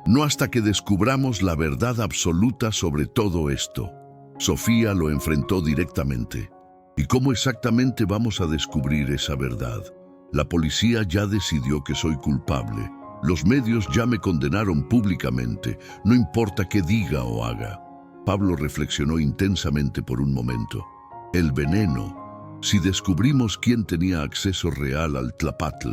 No hasta que descubramos la verdad absoluta sobre todo esto». Sofía lo enfrentó directamente. «¿Y cómo exactamente vamos a descubrir esa verdad? La policía ya decidió que soy culpable. Los medios ya me condenaron públicamente. No importa qué diga o haga». Pablo reflexionó intensamente por un momento. «El veneno. Si descubrimos quién tenía acceso real al tlapatl,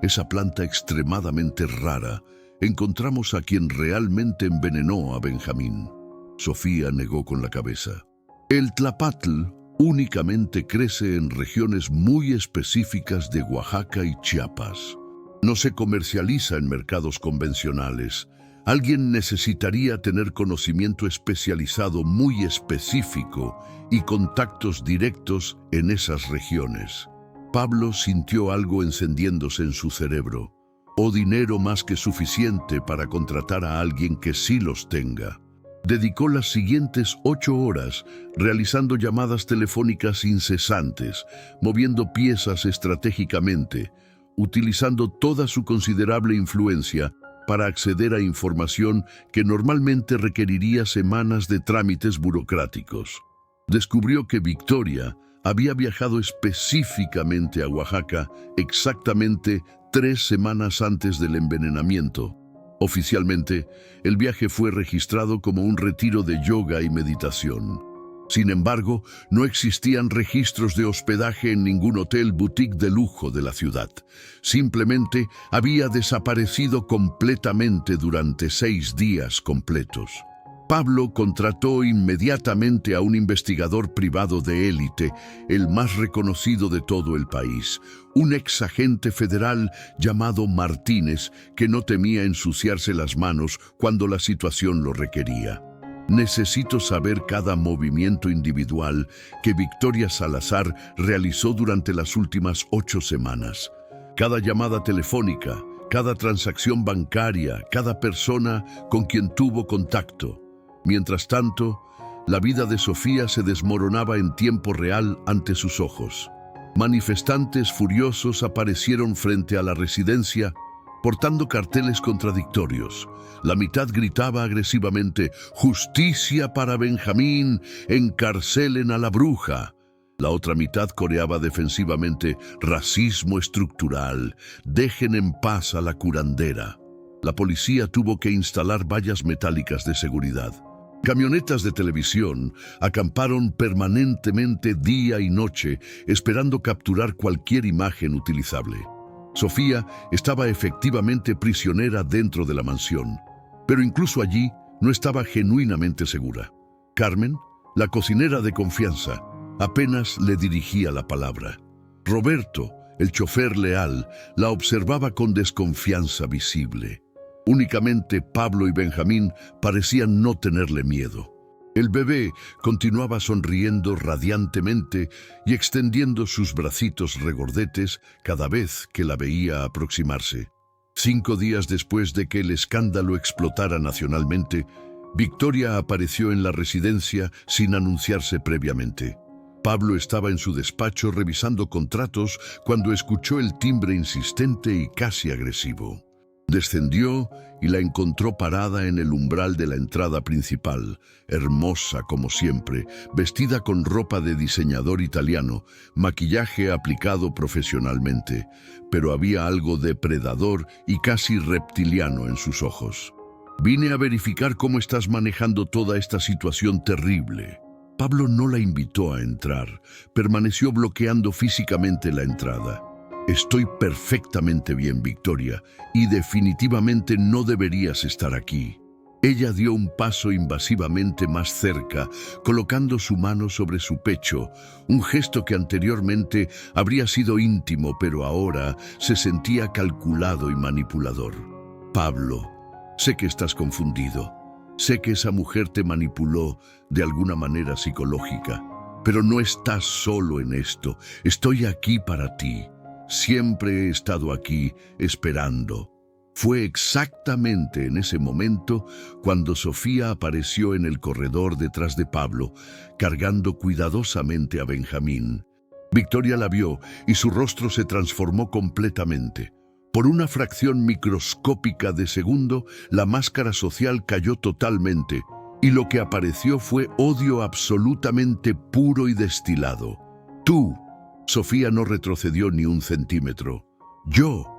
esa planta extremadamente rara, encontramos a quien realmente envenenó a Benjamín». Sofía negó con la cabeza. «El tlapatl únicamente crece en regiones muy específicas de Oaxaca y Chiapas. No se comercializa en mercados convencionales. Alguien necesitaría tener conocimiento especializado muy específico y contactos directos en esas regiones». Pablo sintió algo encendiéndose en su cerebro. «O dinero más que suficiente para contratar a alguien que sí los tenga». Dedicó las siguientes 8 horas realizando llamadas telefónicas incesantes, moviendo piezas estratégicamente, utilizando toda su considerable influencia para acceder a información que normalmente requeriría semanas de trámites burocráticos. Descubrió que Victoria había viajado específicamente a Oaxaca exactamente 3 semanas antes del envenenamiento. Oficialmente, el viaje fue registrado como un retiro de yoga y meditación. Sin embargo, no existían registros de hospedaje en ningún hotel boutique de lujo de la ciudad. Simplemente había desaparecido completamente durante 6 días completos. Pablo contrató inmediatamente a un investigador privado de élite, el más reconocido de todo el país, un exagente federal llamado Martínez, que no temía ensuciarse las manos cuando la situación lo requería. «Necesito saber cada movimiento individual que Victoria Salazar realizó durante las últimas 8 semanas. Cada llamada telefónica, cada transacción bancaria, cada persona con quien tuvo contacto». Mientras tanto, la vida de Sofía se desmoronaba en tiempo real ante sus ojos. Manifestantes furiosos aparecieron frente a la residencia, portando carteles contradictorios. La mitad gritaba agresivamente: «¡Justicia para Benjamín! ¡Encarcelen a la bruja!». La otra mitad coreaba defensivamente: «Racismo estructural. Dejen en paz a la curandera». La policía tuvo que instalar vallas metálicas de seguridad. Camionetas de televisión acamparon permanentemente día y noche, esperando capturar cualquier imagen utilizable. Sofía estaba efectivamente prisionera dentro de la mansión, pero incluso allí no estaba genuinamente segura. Carmen, la cocinera de confianza, apenas le dirigía la palabra. Roberto, el chofer leal, la observaba con desconfianza visible. Únicamente Pablo y Benjamín parecían no tenerle miedo. El bebé continuaba sonriendo radiantemente y extendiendo sus bracitos regordetes cada vez que la veía aproximarse. 5 días después de que el escándalo explotara nacionalmente, Victoria apareció en la residencia sin anunciarse previamente. Pablo estaba en su despacho revisando contratos cuando escuchó el timbre insistente y casi agresivo. Descendió y la encontró parada en el umbral de la entrada principal, hermosa como siempre, vestida con ropa de diseñador italiano, maquillaje aplicado profesionalmente, pero había algo depredador y casi reptiliano en sus ojos. «Vine a verificar cómo estás manejando toda esta situación terrible». Pablo no la invitó a entrar, permaneció bloqueando físicamente la entrada. «Estoy perfectamente bien, Victoria, y definitivamente no deberías estar aquí». Ella dio un paso invasivamente más cerca, colocando su mano sobre su pecho, un gesto que anteriormente habría sido íntimo, pero ahora se sentía calculado y manipulador. «Pablo, sé que estás confundido. Sé que esa mujer te manipuló de alguna manera psicológica, pero no estás solo en esto. Estoy aquí para ti. Siempre he estado aquí esperando». Fue exactamente en ese momento cuando Sofía apareció en el corredor detrás de Pablo, cargando cuidadosamente a Benjamín. Victoria la vio y su rostro se transformó completamente. Por una fracción microscópica de segundo, la máscara social cayó totalmente, y lo que apareció fue odio absolutamente puro y destilado. «Tú». Sofía no retrocedió ni un centímetro. «Yo».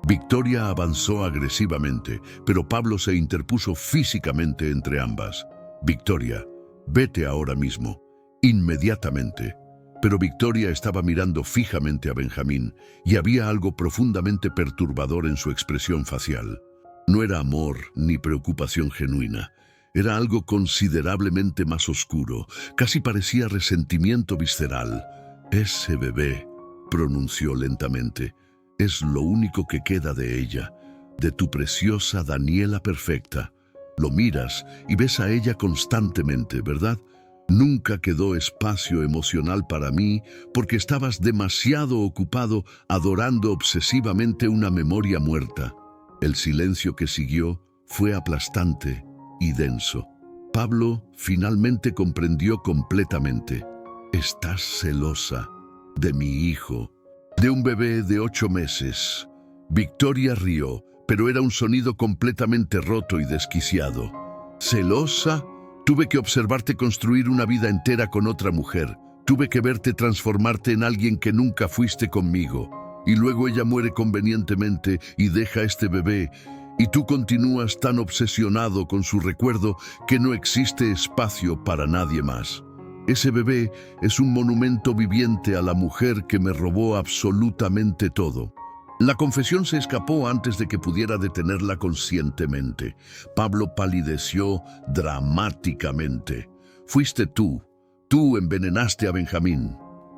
Victoria avanzó agresivamente, pero Pablo se interpuso físicamente entre ambas. «Victoria, vete ahora mismo, inmediatamente». Pero Victoria estaba mirando fijamente a Benjamín, y había algo profundamente perturbador en su expresión facial. No era amor ni preocupación genuina. Era algo considerablemente más oscuro, casi parecía resentimiento visceral. «Ese bebé», pronunció lentamente, «es lo único que queda de ella, de tu preciosa Daniela perfecta. Lo miras y ves a ella constantemente, ¿verdad? Nunca quedó espacio emocional para mí porque estabas demasiado ocupado adorando obsesivamente una memoria muerta». El silencio que siguió fue aplastante y denso. Pablo finalmente comprendió completamente. «Estás celosa de mi hijo, de un bebé de 8 meses». Victoria rió, pero era un sonido completamente roto y desquiciado. «¿Celosa? Tuve que observarte construir una vida entera con otra mujer. Tuve que verte transformarte en alguien que nunca fuiste conmigo. Y luego ella muere convenientemente y deja este bebé. Y tú continúas tan obsesionado con su recuerdo que no existe espacio para nadie más. Ese bebé es un monumento viviente a la mujer que me robó absolutamente todo». La confesión se escapó antes de que pudiera detenerla conscientemente. Pablo palideció dramáticamente. «Fuiste tú. Tú envenenaste a Benjamín».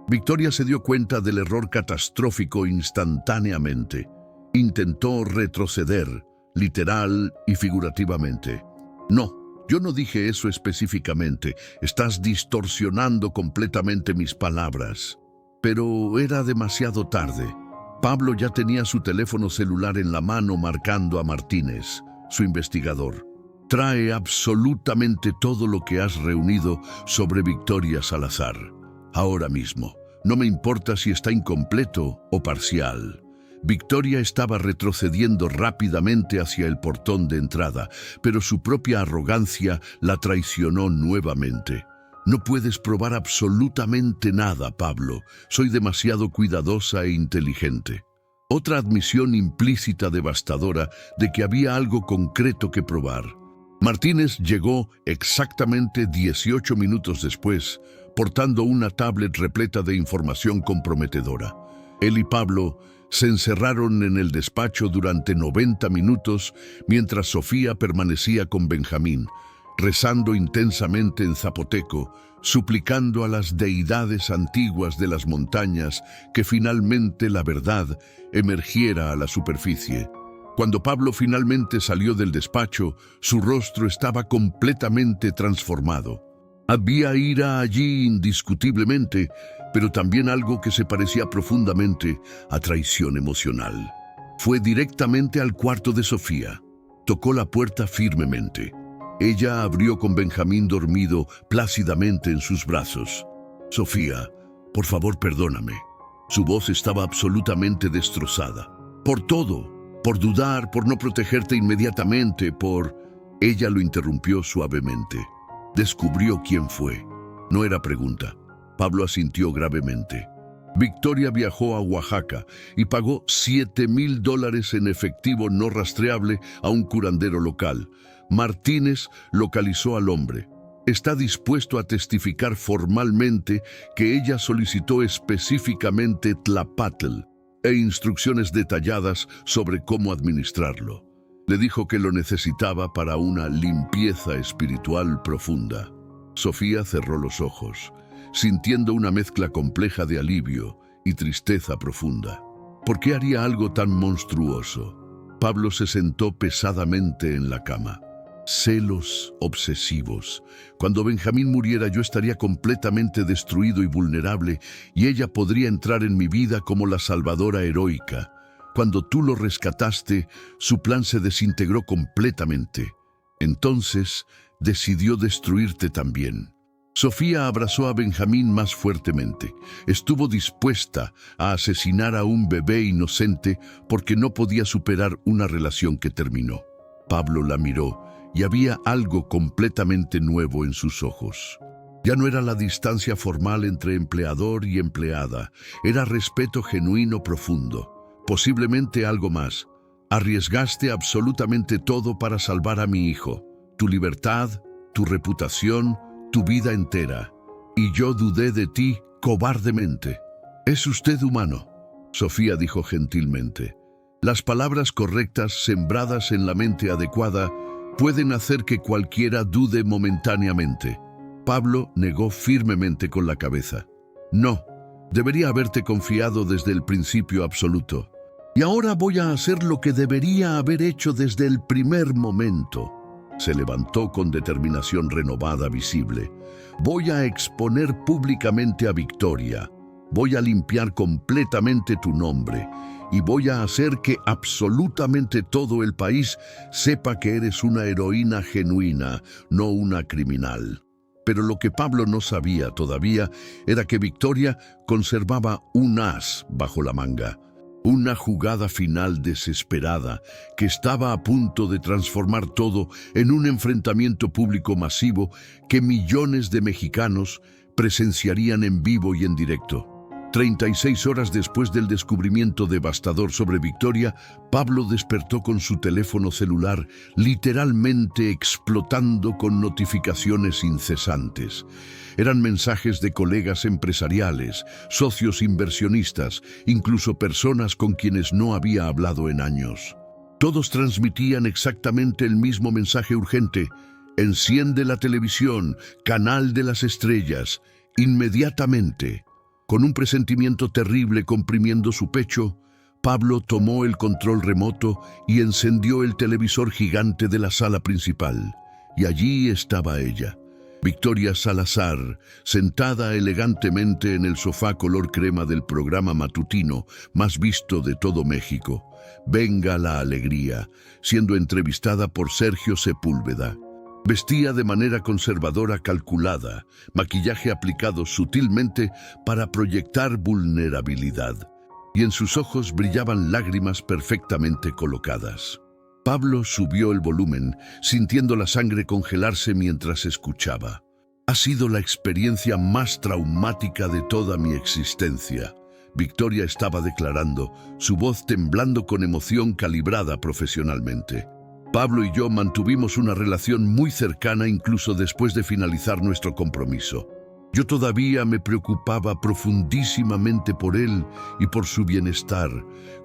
Victoria se dio cuenta del error catastrófico instantáneamente. Intentó retroceder, literal y figurativamente. «No, yo no dije eso específicamente. Estás distorsionando completamente mis palabras». Pero era demasiado tarde. Pablo ya tenía su teléfono celular en la mano marcando a Martínez, su investigador. «Trae absolutamente todo lo que has reunido sobre Victoria Salazar. Ahora mismo. No me importa si está incompleto o parcial». Victoria estaba retrocediendo rápidamente hacia el portón de entrada, pero su propia arrogancia la traicionó nuevamente. «No puedes probar absolutamente nada, Pablo. Soy demasiado cuidadosa e inteligente». Otra admisión implícita devastadora de que había algo concreto que probar. Martínez llegó exactamente 18 minutos después, portando una tablet repleta de información comprometedora. Él y Pablo se encerraron en el despacho durante 90 minutos mientras Sofía permanecía con Benjamín, rezando intensamente en zapoteco, suplicando a las deidades antiguas de las montañas que finalmente la verdad emergiera a la superficie. Cuando Pablo finalmente salió del despacho, su rostro estaba completamente transformado. Había ira allí indiscutiblemente, pero también algo que se parecía profundamente a traición emocional. Fue directamente al cuarto de Sofía. Tocó la puerta firmemente. Ella abrió con Benjamín dormido plácidamente en sus brazos. «Sofía, por favor, perdóname». Su voz estaba absolutamente destrozada. «Por todo. por dudar, por no protegerte inmediatamente, por... Ella lo interrumpió suavemente. Descubrió quién fue. No era pregunta. Pablo asintió gravemente. Victoria viajó a Oaxaca y pagó $7,000 en efectivo no rastreable a un curandero local. Martínez localizó al hombre. Está dispuesto a testificar formalmente que ella solicitó específicamente tlapatl e instrucciones detalladas sobre cómo administrarlo. Le dijo que lo necesitaba para una limpieza espiritual profunda. Sofía cerró los ojos, sintiendo una mezcla compleja de alivio y tristeza profunda. ¿Por qué haría algo tan monstruoso? Pablo se sentó pesadamente en la cama. Celos obsesivos. Cuando Benjamín muriera yo estaría completamente destruido y vulnerable y ella podría entrar en mi vida como la salvadora heroica. Cuando tú lo rescataste, su plan se desintegró completamente. Entonces, decidió destruirte también. Sofía abrazó a Benjamín más fuertemente. Estuvo dispuesta a asesinar a un bebé inocente porque no podía superar una relación que terminó. Pablo la miró y había algo completamente nuevo en sus ojos. Ya no era la distancia formal entre empleador y empleada, era respeto genuino profundo. Posiblemente algo más. Arriesgaste absolutamente todo para salvar a mi hijo. Tu libertad, tu reputación, tu vida entera. Y yo dudé de ti cobardemente. ¿Es usted humano?, Sofía dijo gentilmente. Las palabras correctas sembradas en la mente adecuada pueden hacer que cualquiera dude momentáneamente. Pablo negó firmemente con la cabeza. No, debería haberte confiado desde el principio absoluto. Y ahora voy a hacer lo que debería haber hecho desde el primer momento. Se levantó con determinación renovada visible. Voy a exponer públicamente a Victoria. Voy a limpiar completamente tu nombre. Y voy a hacer que absolutamente todo el país sepa que eres una heroína genuina, no una criminal. Pero lo que Pablo no sabía todavía era que Victoria conservaba un as bajo la manga. Una jugada final desesperada que estaba a punto de transformar todo en un enfrentamiento público masivo que millones de mexicanos presenciarían en vivo y en directo. 36 horas después del descubrimiento devastador sobre Victoria, Pablo despertó con su teléfono celular literalmente explotando con notificaciones incesantes. Eran mensajes de colegas empresariales, socios inversionistas, incluso personas con quienes no había hablado en años. Todos transmitían exactamente el mismo mensaje urgente: enciende la televisión, canal de las estrellas, inmediatamente. Con un presentimiento terrible comprimiendo su pecho, Pablo tomó el control remoto y encendió el televisor gigante de la sala principal. Y allí estaba ella, Victoria Salazar, sentada elegantemente en el sofá color crema del programa matutino más visto de todo México, Venga la Alegría, siendo entrevistada por Sergio Sepúlveda. Vestía de manera conservadora calculada, maquillaje aplicado sutilmente para proyectar vulnerabilidad, y en sus ojos brillaban lágrimas perfectamente colocadas. Pablo subió el volumen, sintiendo la sangre congelarse mientras escuchaba. Ha sido la experiencia más traumática de toda mi existencia, Victoria estaba declarando, su voz temblando con emoción calibrada profesionalmente. Pablo y yo mantuvimos una relación muy cercana incluso después de finalizar nuestro compromiso. Yo todavía me preocupaba profundísimamente por él y por su bienestar.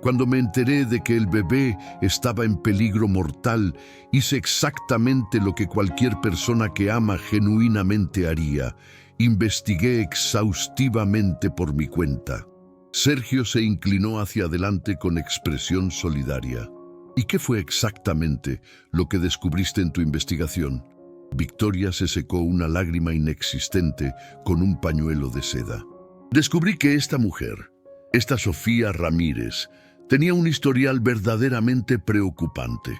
Cuando me enteré de que el bebé estaba en peligro mortal, hice exactamente lo que cualquier persona que ama genuinamente haría. Investigué exhaustivamente por mi cuenta. Sergio se inclinó hacia adelante con expresión solidaria. ¿Y qué fue exactamente lo que descubriste en tu investigación? Victoria se secó una lágrima inexistente con un pañuelo de seda. Descubrí que esta mujer, esta Sofía Ramírez, tenía un historial verdaderamente preocupante.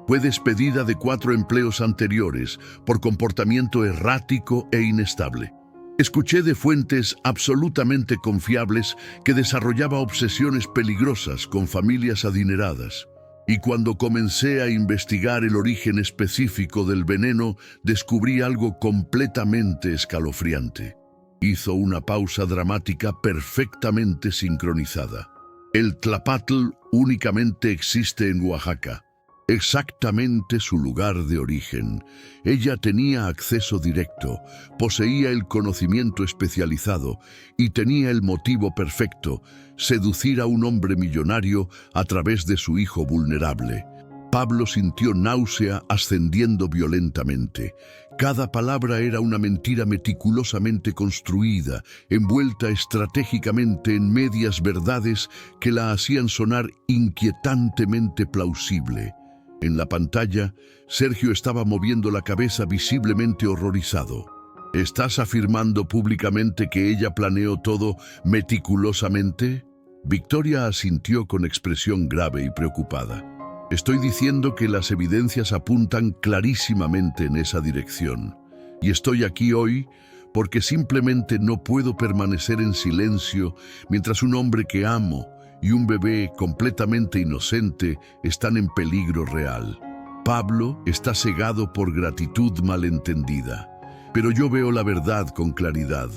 Fue despedida de 4 empleos anteriores por comportamiento errático e inestable. Escuché de fuentes absolutamente confiables que desarrollaba obsesiones peligrosas con familias adineradas. Y cuando comencé a investigar el origen específico del veneno, descubrí algo completamente escalofriante. Hizo una pausa dramática perfectamente sincronizada. El tlapatl únicamente existe en Oaxaca. Exactamente su lugar de origen. Ella tenía acceso directo, poseía el conocimiento especializado y tenía el motivo perfecto: seducir a un hombre millonario a través de su hijo vulnerable. Pablo sintió náusea ascendiendo violentamente. Cada palabra era una mentira meticulosamente construida, envuelta estratégicamente en medias verdades que la hacían sonar inquietantemente plausible. En la pantalla, Sergio estaba moviendo la cabeza visiblemente horrorizado. ¿Estás afirmando públicamente que ella planeó todo meticulosamente? Victoria asintió con expresión grave y preocupada. Estoy diciendo que las evidencias apuntan clarísimamente en esa dirección. Y estoy aquí hoy porque simplemente no puedo permanecer en silencio mientras un hombre que amo y un bebé completamente inocente están en peligro real. Pablo está cegado por gratitud malentendida, pero yo veo la verdad con claridad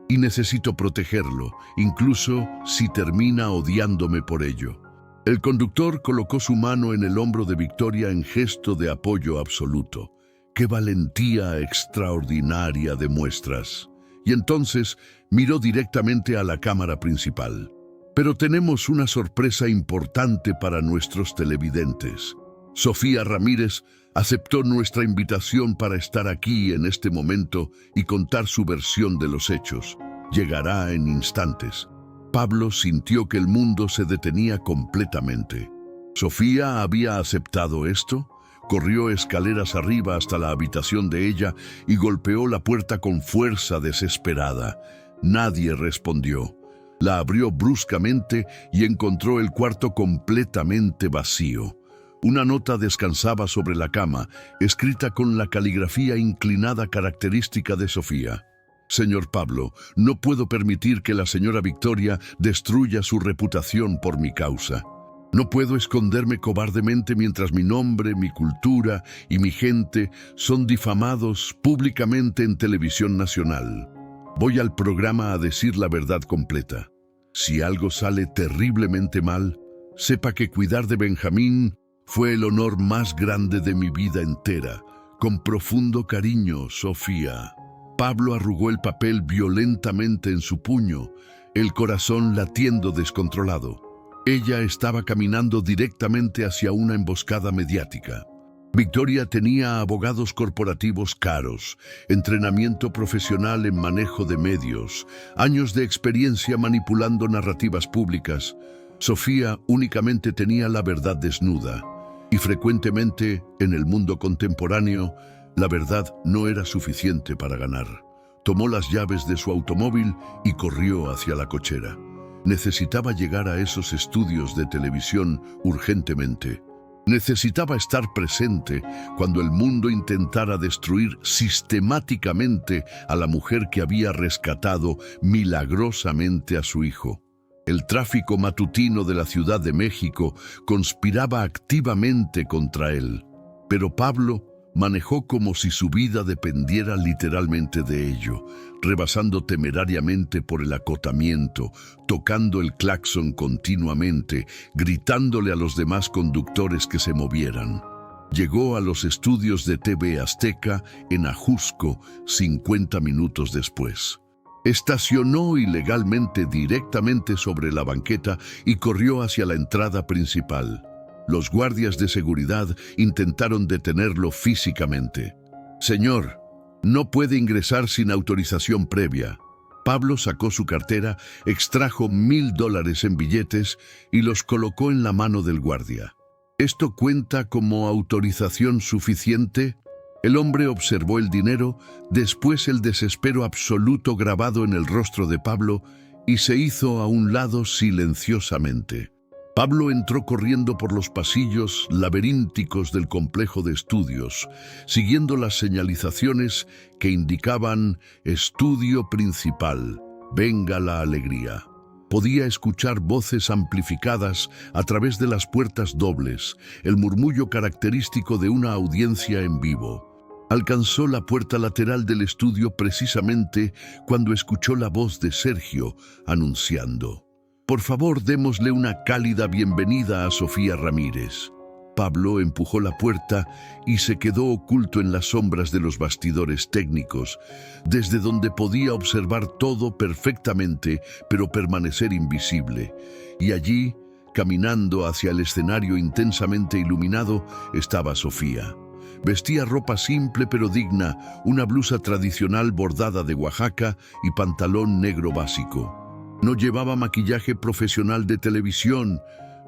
y necesito protegerlo, incluso si termina odiándome por ello. El conductor colocó su mano en el hombro de Victoria en gesto de apoyo absoluto. ¡Qué valentía extraordinaria demuestras! Y entonces miró directamente a la cámara principal. Pero tenemos una sorpresa importante para nuestros televidentes. Sofía Ramírez aceptó nuestra invitación para estar aquí en este momento y contar su versión de los hechos. Llegará en instantes. Pablo sintió que el mundo se detenía completamente. ¿Sofía había aceptado esto? Corrió escaleras arriba hasta la habitación de ella y golpeó la puerta con fuerza desesperada. Nadie respondió. La abrió bruscamente y encontró el cuarto completamente vacío. Una nota descansaba sobre la cama, escrita con la caligrafía inclinada característica de Sofía. Señor Pablo, no puedo permitir que la señora Victoria destruya su reputación por mi causa. No puedo esconderme cobardemente mientras mi nombre, mi cultura y mi gente son difamados públicamente en televisión nacional. Voy al programa a decir la verdad completa. Si algo sale terriblemente mal, sepa que cuidar de Benjamín fue el honor más grande de mi vida entera. Con profundo cariño, Sofía. Pablo arrugó el papel violentamente en su puño, el corazón latiendo descontrolado. Ella estaba caminando directamente hacia una emboscada mediática. Victoria tenía abogados corporativos caros, entrenamiento profesional en manejo de medios, años de experiencia manipulando narrativas públicas. Sofía únicamente tenía la verdad desnuda, y frecuentemente, en el mundo contemporáneo, la verdad no era suficiente para ganar. Tomó las llaves de su automóvil y corrió hacia la cochera. Necesitaba llegar a esos estudios de televisión urgentemente. Necesitaba estar presente cuando el mundo intentara destruir sistemáticamente a la mujer que había rescatado milagrosamente a su hijo. El tráfico matutino de la Ciudad de México conspiraba activamente contra él, pero Pablo manejó como si su vida dependiera literalmente de ello, rebasando temerariamente por el acotamiento, tocando el claxon continuamente, gritándole a los demás conductores que se movieran. Llegó a los estudios de TV Azteca en Ajusco 50 minutos después. Estacionó ilegalmente directamente sobre la banqueta y corrió hacia la entrada principal. Los guardias de seguridad intentaron detenerlo físicamente. «Señor, no puede ingresar sin autorización previa». Pablo sacó su cartera, extrajo $1000 en billetes y los colocó en la mano del guardia. ¿Esto cuenta como autorización suficiente? El hombre observó el dinero, después el desespero absoluto grabado en el rostro de Pablo y se hizo a un lado silenciosamente. Pablo entró corriendo por los pasillos laberínticos del complejo de estudios, siguiendo las señalizaciones que indicaban «Estudio principal, venga la alegría». Podía escuchar voces amplificadas a través de las puertas dobles, el murmullo característico de una audiencia en vivo. Alcanzó la puerta lateral del estudio precisamente cuando escuchó la voz de Sergio anunciando: «Por favor, démosle una cálida bienvenida a Sofía Ramírez». Pablo empujó la puerta y se quedó oculto en las sombras de los bastidores técnicos, desde donde podía observar todo perfectamente, pero permanecer invisible. Y allí, caminando hacia el escenario intensamente iluminado, estaba Sofía. Vestía ropa simple pero digna, una blusa tradicional bordada de Oaxaca y pantalón negro básico. No llevaba maquillaje profesional de televisión.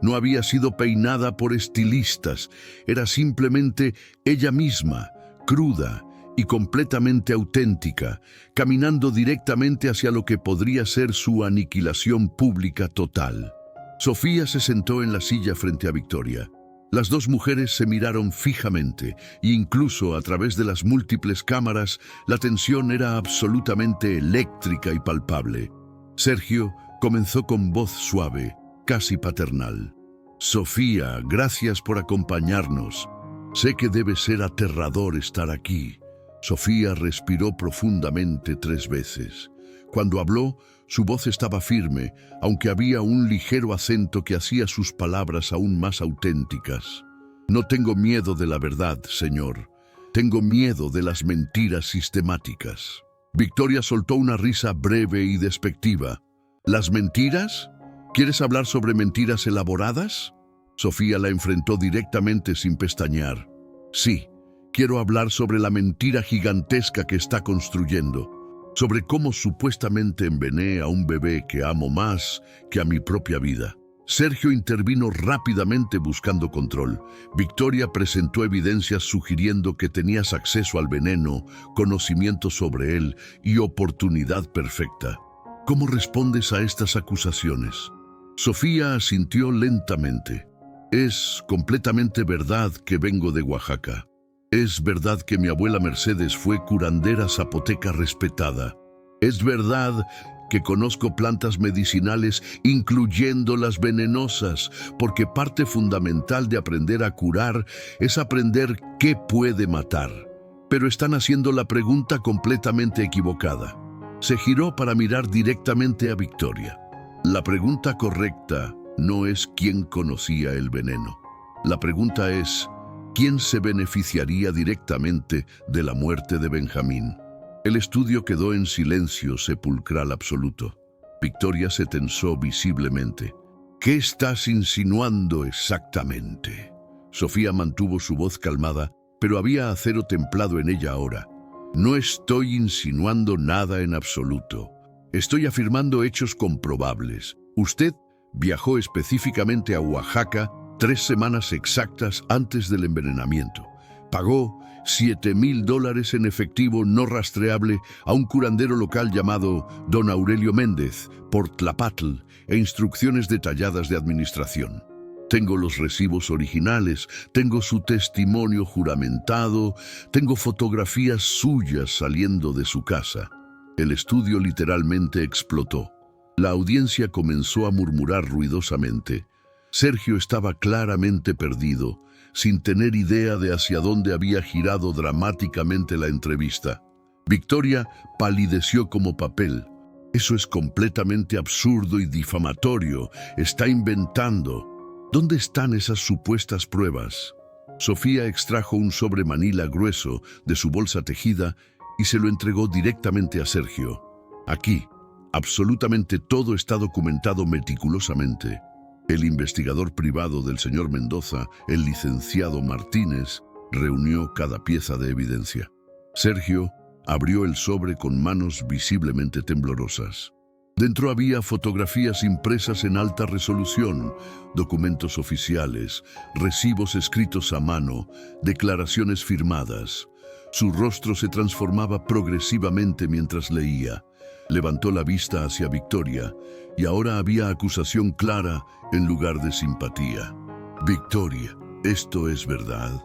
No había sido peinada por estilistas, era simplemente ella misma, cruda y completamente auténtica, caminando directamente hacia lo que podría ser su aniquilación pública total. Sofía se sentó en la silla frente a Victoria. Las dos mujeres se miraron fijamente, e incluso a través de las múltiples cámaras, la tensión era absolutamente eléctrica y palpable. Sergio comenzó con voz suave, casi paternal. «Sofía, gracias por acompañarnos. Sé que debe ser aterrador estar aquí». Sofía respiró profundamente 3 veces. Cuando habló, su voz estaba firme, aunque había un ligero acento que hacía sus palabras aún más auténticas. «No tengo miedo de la verdad, señor. Tengo miedo de las mentiras sistemáticas». Victoria soltó una risa breve y despectiva. «¿Las mentiras? ¿Quieres hablar sobre mentiras elaboradas?». Sofía la enfrentó directamente sin pestañear. «Sí, quiero hablar sobre la mentira gigantesca que está construyendo, sobre cómo supuestamente envenené a un bebé que amo más que a mi propia vida». Sergio intervino rápidamente buscando control. Victoria presentó evidencias sugiriendo que tenías acceso al veneno, conocimiento sobre él y oportunidad perfecta. ¿Cómo respondes a estas acusaciones? Sofía asintió lentamente. «Es completamente verdad que vengo de Oaxaca. Es verdad que mi abuela Mercedes fue curandera zapoteca respetada. Es verdad que conozco plantas medicinales, incluyendo las venenosas, porque parte fundamental de aprender a curar es aprender qué puede matar. Pero están haciendo la pregunta completamente equivocada». Se giró para mirar directamente a Victoria. La pregunta correcta no es quién conocía el veneno. La pregunta es quién se beneficiaría directamente de la muerte de Benjamín. El estudio quedó en silencio sepulcral absoluto. Victoria se tensó visiblemente. «¿Qué estás insinuando exactamente?». Sofía mantuvo su voz calmada, pero había acero templado en ella ahora. «No estoy insinuando nada en absoluto. Estoy afirmando hechos comprobables. Usted viajó específicamente a Oaxaca 3 semanas exactas antes del envenenamiento. Pagó $7,000 en efectivo no rastreable a un curandero local llamado Don Aurelio Méndez por Tlapatl e instrucciones detalladas de administración. Tengo los recibos originales, tengo su testimonio juramentado, tengo fotografías suyas saliendo de su casa». El estudio literalmente explotó. La audiencia comenzó a murmurar ruidosamente. Sergio estaba claramente perdido, sin tener idea de hacia dónde había girado dramáticamente la entrevista. Victoria palideció como papel. «Eso es completamente absurdo y difamatorio. Está inventando. ¿Dónde están esas supuestas pruebas?». Sofía extrajo un sobre manila grueso de su bolsa tejida y se lo entregó directamente a Sergio. «Aquí, absolutamente todo está documentado meticulosamente. El investigador privado del señor Mendoza, el licenciado Martínez, reunió cada pieza de evidencia». Sergio abrió el sobre con manos visiblemente temblorosas. Dentro había fotografías impresas en alta resolución, documentos oficiales, recibos escritos a mano, declaraciones firmadas. Su rostro se transformaba progresivamente mientras leía. Levantó la vista hacia Victoria, y ahora había acusación clara en lugar de simpatía. «Victoria, ¿esto es verdad?».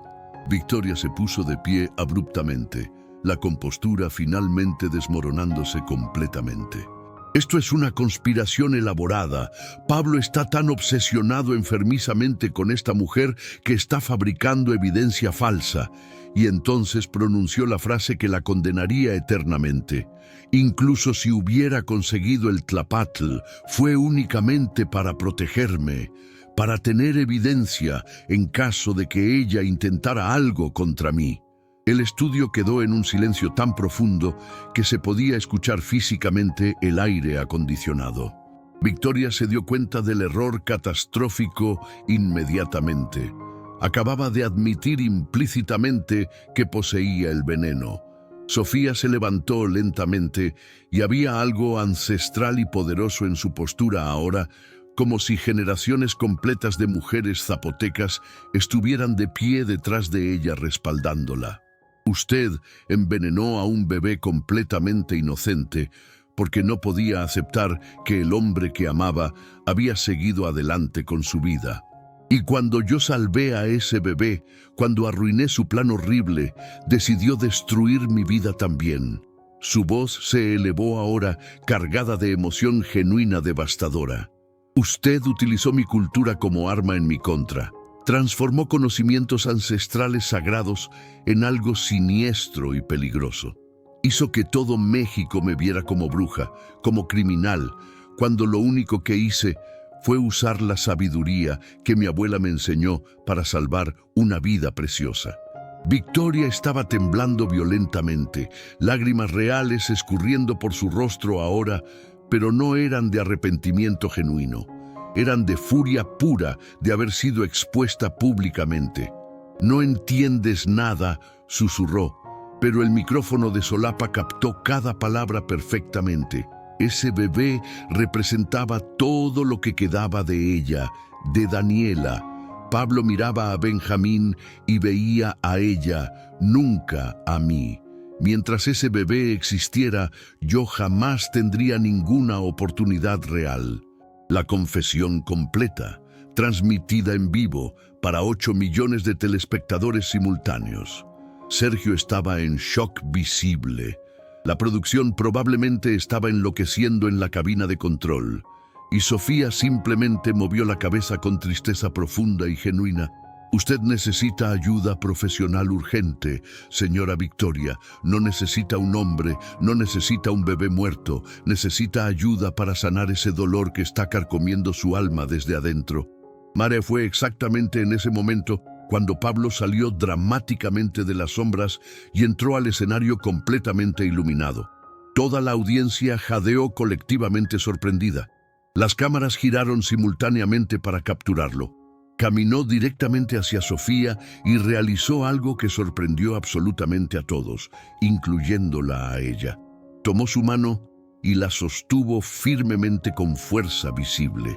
Victoria se puso de pie abruptamente, la compostura finalmente desmoronándose completamente. Esto es una conspiración elaborada. Pablo está tan obsesionado enfermizamente con esta mujer que está fabricando evidencia falsa. Y entonces pronunció la frase que la condenaría eternamente. Incluso si hubiera conseguido el tlapatl, fue únicamente para protegerme, para tener evidencia en caso de que ella intentara algo contra mí. El estudio quedó en un silencio tan profundo que se podía escuchar físicamente el aire acondicionado. Victoria se dio cuenta del error catastrófico inmediatamente. Acababa de admitir implícitamente que poseía el veneno. Sofía se levantó lentamente y había algo ancestral y poderoso en su postura ahora, como si generaciones completas de mujeres zapotecas estuvieran de pie detrás de ella respaldándola. Usted envenenó a un bebé completamente inocente porque no podía aceptar que el hombre que amaba había seguido adelante con su vida. Y cuando yo salvé a ese bebé, cuando arruiné su plan horrible, decidió destruir mi vida también. Su voz se elevó ahora cargada de emoción genuina devastadora. Usted utilizó mi cultura como arma en mi contra. Transformó conocimientos ancestrales sagrados en algo siniestro y peligroso. Hizo que todo México me viera como bruja, como criminal, cuando lo único que hice fue usar la sabiduría que mi abuela me enseñó para salvar una vida preciosa. Victoria estaba temblando violentamente, lágrimas reales escurriendo por su rostro ahora, pero no eran de arrepentimiento genuino. Eran de furia pura de haber sido expuesta públicamente. «No entiendes nada», susurró, pero el micrófono de solapa captó cada palabra perfectamente. Ese bebé representaba todo lo que quedaba de ella, de Daniela. Pablo miraba a Benjamín y veía a ella, nunca a mí. Mientras ese bebé existiera, yo jamás tendría ninguna oportunidad real. La confesión completa, transmitida en vivo para 8 millones de telespectadores simultáneos. Sergio estaba en shock visible. La producción probablemente estaba enloqueciendo en la cabina de control. Y Sofía simplemente movió la cabeza con tristeza profunda y genuina. «Usted necesita ayuda profesional urgente, señora Victoria. No necesita un hombre, no necesita un bebé muerto. Necesita ayuda para sanar ese dolor que está carcomiendo su alma desde adentro». Mare, fue exactamente en ese momento cuando Pablo salió dramáticamente de las sombras y entró al escenario completamente iluminado. Toda la audiencia jadeó colectivamente sorprendida. Las cámaras giraron simultáneamente para capturarlo. Caminó directamente hacia Sofía y realizó algo que sorprendió absolutamente a todos, incluyéndola a ella. Tomó su mano y la sostuvo firmemente con fuerza visible.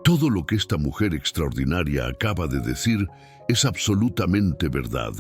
Todo lo que esta mujer extraordinaria acaba de decir es absolutamente verdad.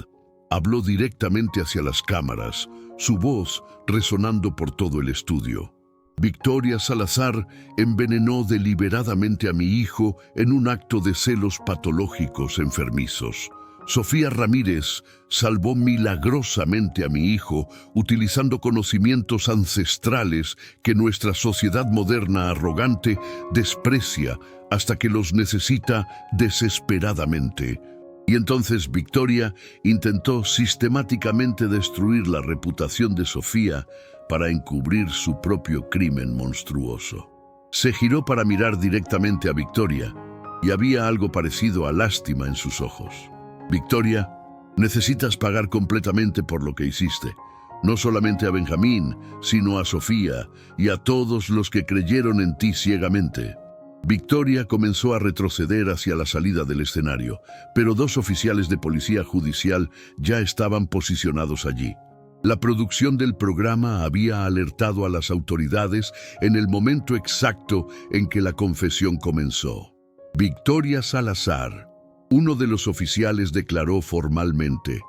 Habló directamente hacia las cámaras, su voz resonando por todo el estudio. Victoria Salazar envenenó deliberadamente a mi hijo en un acto de celos patológicos enfermizos. Sofía Ramírez salvó milagrosamente a mi hijo utilizando conocimientos ancestrales que nuestra sociedad moderna arrogante desprecia hasta que los necesita desesperadamente. Y entonces Victoria intentó sistemáticamente destruir la reputación de Sofía para encubrir su propio crimen monstruoso. Se giró para mirar directamente a Victoria y había algo parecido a lástima en sus ojos. «Victoria, necesitas pagar completamente por lo que hiciste. No solamente a Benjamín, sino a Sofía y a todos los que creyeron en ti ciegamente». Victoria comenzó a retroceder hacia la salida del escenario, pero 2 oficiales de policía judicial ya estaban posicionados allí. La producción del programa había alertado a las autoridades en el momento exacto en que la confesión comenzó. Victoria Salazar, uno de los oficiales, declaró formalmente: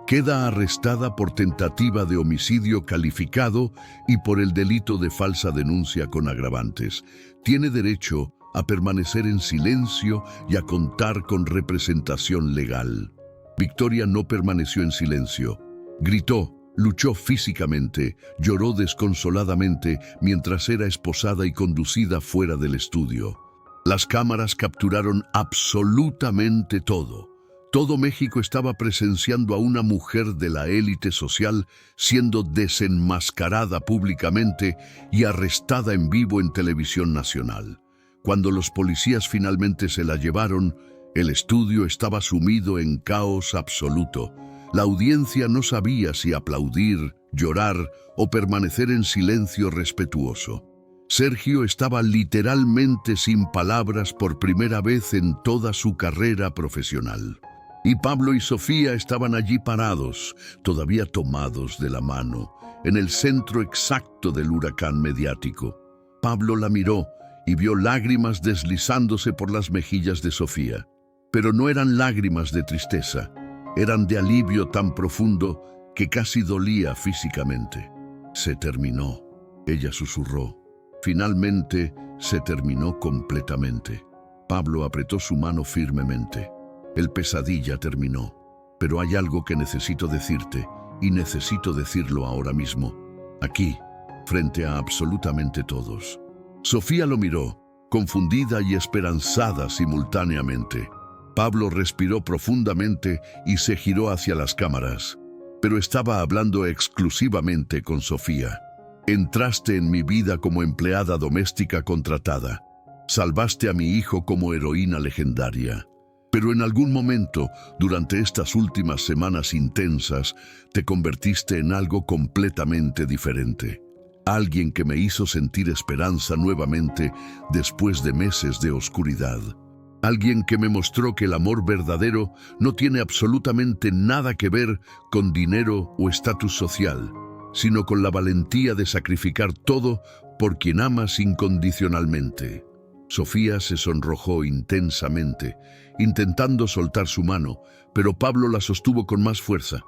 «Queda arrestada por tentativa de homicidio calificado y por el delito de falsa denuncia con agravantes. Tiene derecho a permanecer en silencio y a contar con representación legal». Victoria no permaneció en silencio. Gritó: Luchó físicamente, lloró desconsoladamente mientras era esposada y conducida fuera del estudio. Las cámaras capturaron absolutamente todo. Todo México estaba presenciando a una mujer de la élite social siendo desenmascarada públicamente y arrestada en vivo en televisión nacional. Cuando los policías finalmente se la llevaron, el estudio estaba sumido en caos absoluto. La audiencia no sabía si aplaudir, llorar o permanecer en silencio respetuoso. Sergio estaba literalmente sin palabras por primera vez en toda su carrera profesional. Y Pablo y Sofía estaban allí parados, todavía tomados de la mano, en el centro exacto del huracán mediático. Pablo la miró y vio lágrimas deslizándose por las mejillas de Sofía. Pero no eran lágrimas de tristeza, eran de alivio tan profundo que casi dolía físicamente. Se terminó, ella susurró. Finalmente se terminó completamente. Pablo apretó su mano firmemente. El pesadilla terminó, pero hay algo que necesito decirte, y necesito decirlo ahora mismo, aquí, frente a absolutamente todos. Sofía lo miró, confundida y esperanzada simultáneamente. Pablo respiró profundamente y se giró hacia las cámaras, pero estaba hablando exclusivamente con Sofía. Entraste en mi vida como empleada doméstica contratada. Salvaste a mi hijo como heroína legendaria. Pero en algún momento, durante estas últimas semanas intensas, te convertiste en algo completamente diferente. Alguien que me hizo sentir esperanza nuevamente después de meses de oscuridad. Alguien que me mostró que el amor verdadero no tiene absolutamente nada que ver con dinero o estatus social, sino con la valentía de sacrificar todo por quien amas incondicionalmente. Sofía se sonrojó intensamente, intentando soltar su mano, pero Pablo la sostuvo con más fuerza.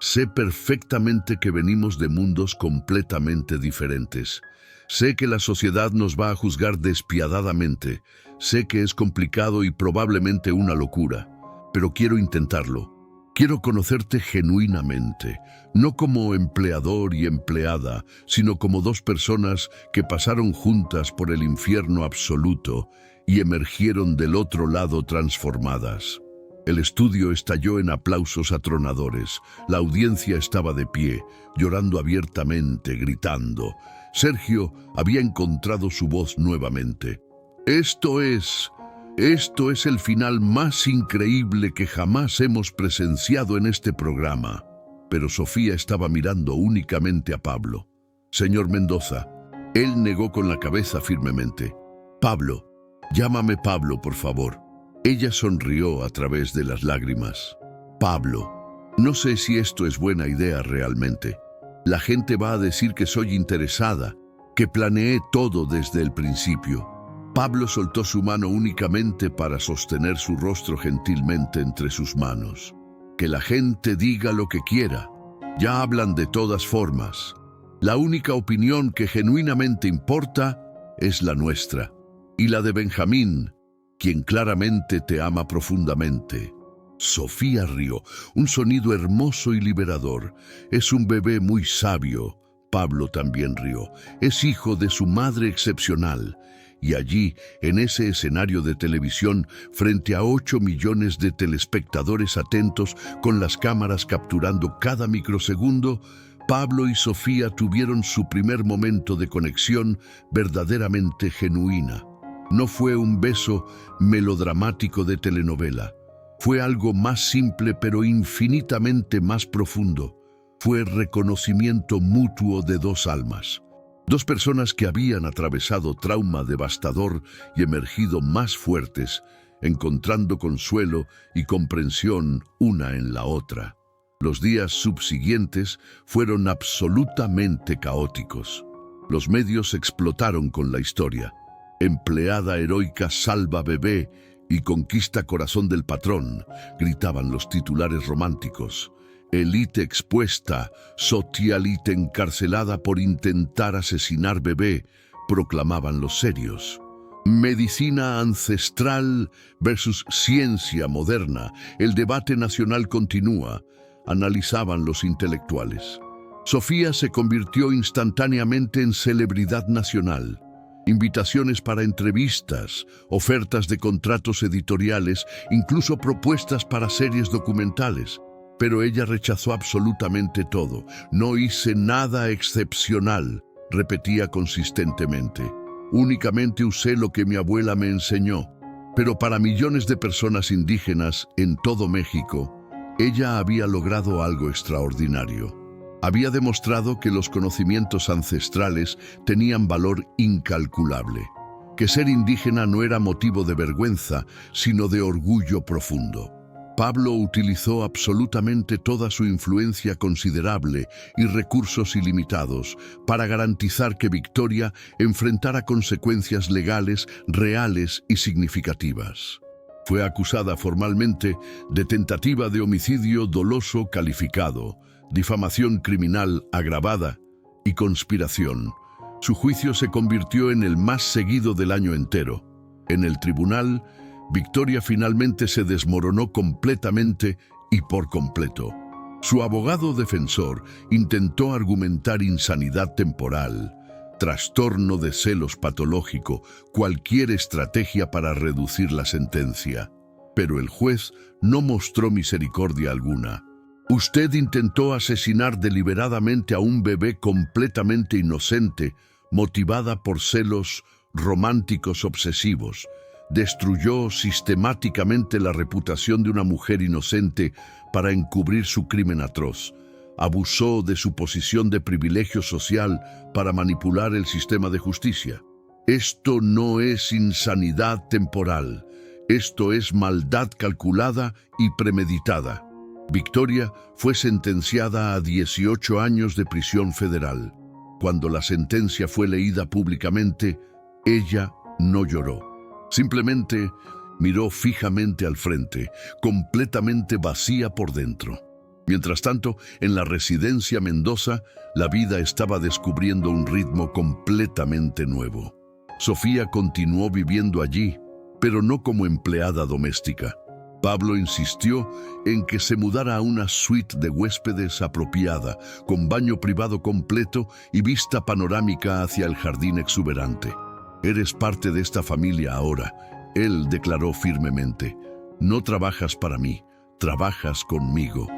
Sé perfectamente que venimos de mundos completamente diferentes. Sé que la sociedad nos va a juzgar despiadadamente. Sé que es complicado y probablemente una locura, pero quiero intentarlo. Quiero conocerte genuinamente, no como empleador y empleada, sino como dos personas que pasaron juntas por el infierno absoluto y emergieron del otro lado transformadas. El estudio estalló en aplausos atronadores. La audiencia estaba de pie, llorando abiertamente, gritando. Sergio había encontrado su voz nuevamente. Esto es el final más increíble que jamás hemos presenciado en este programa. Pero Sofía estaba mirando únicamente a Pablo. Señor Mendoza, él negó con la cabeza firmemente. Pablo, llámame Pablo, por favor. Ella sonrió a través de las lágrimas. Pablo, no sé si esto es buena idea realmente. La gente va a decir que soy interesada, que planeé todo desde el principio. Pablo soltó su mano únicamente para sostener su rostro gentilmente entre sus manos. Que la gente diga lo que quiera. Ya hablan de todas formas. La única opinión que genuinamente importa es la nuestra. Y la de Benjamín, quien claramente te ama profundamente. Sofía rió, un sonido hermoso y liberador. Es un bebé muy sabio. Pablo también rió. Es hijo de su madre excepcional. Y allí, en ese escenario de televisión, frente a 8 millones de telespectadores atentos, con las cámaras capturando cada microsegundo, Pablo y Sofía tuvieron su primer momento de conexión verdaderamente genuina. No fue un beso melodramático de telenovela. Fue algo más simple pero infinitamente más profundo. Fue reconocimiento mutuo de dos almas. Dos personas que habían atravesado trauma devastador y emergido más fuertes, encontrando consuelo y comprensión una en la otra. Los días subsiguientes fueron absolutamente caóticos. Los medios explotaron con la historia. Empleada heroica salva bebé y conquista corazón del patrón, gritaban los titulares románticos. Elite expuesta, socialite encarcelada por intentar asesinar bebé, proclamaban los serios. Medicina ancestral versus ciencia moderna, el debate nacional continúa, analizaban los intelectuales. Sofía se convirtió instantáneamente en celebridad nacional. Invitaciones para entrevistas, ofertas de contratos editoriales, incluso propuestas para series documentales. Pero ella rechazó absolutamente todo. No hice nada excepcional, repetía consistentemente. Únicamente usé lo que mi abuela me enseñó. Pero para millones de personas indígenas en todo México, ella había logrado algo extraordinario. Había demostrado que los conocimientos ancestrales tenían valor incalculable, que ser indígena no era motivo de vergüenza, sino de orgullo profundo. Pablo utilizó absolutamente toda su influencia considerable y recursos ilimitados para garantizar que Victoria enfrentara consecuencias legales, reales y significativas. Fue acusada formalmente de tentativa de homicidio doloso calificado, difamación criminal agravada y conspiración. Su juicio se convirtió en el más seguido del año entero. En el tribunal, Victoria finalmente se desmoronó completamente y por completo. Su abogado defensor intentó argumentar insanidad temporal, trastorno de celos patológico, cualquier estrategia para reducir la sentencia. Pero el juez no mostró misericordia alguna. Usted intentó asesinar deliberadamente a un bebé completamente inocente, motivada por celos románticos obsesivos. Destruyó sistemáticamente la reputación de una mujer inocente para encubrir su crimen atroz. Abusó de su posición de privilegio social para manipular el sistema de justicia. Esto no es insanidad temporal. Esto es maldad calculada y premeditada. Victoria fue sentenciada a 18 años de prisión federal. Cuando la sentencia fue leída públicamente, ella no lloró. Simplemente miró fijamente al frente, completamente vacía por dentro. Mientras tanto, en la residencia Mendoza, la vida estaba descubriendo un ritmo completamente nuevo. Sofía continuó viviendo allí, pero no como empleada doméstica. Pablo insistió en que se mudara a una suite de huéspedes apropiada, con baño privado completo y vista panorámica hacia el jardín exuberante. «Eres parte de esta familia ahora», él declaró firmemente. «No trabajas para mí, trabajas conmigo».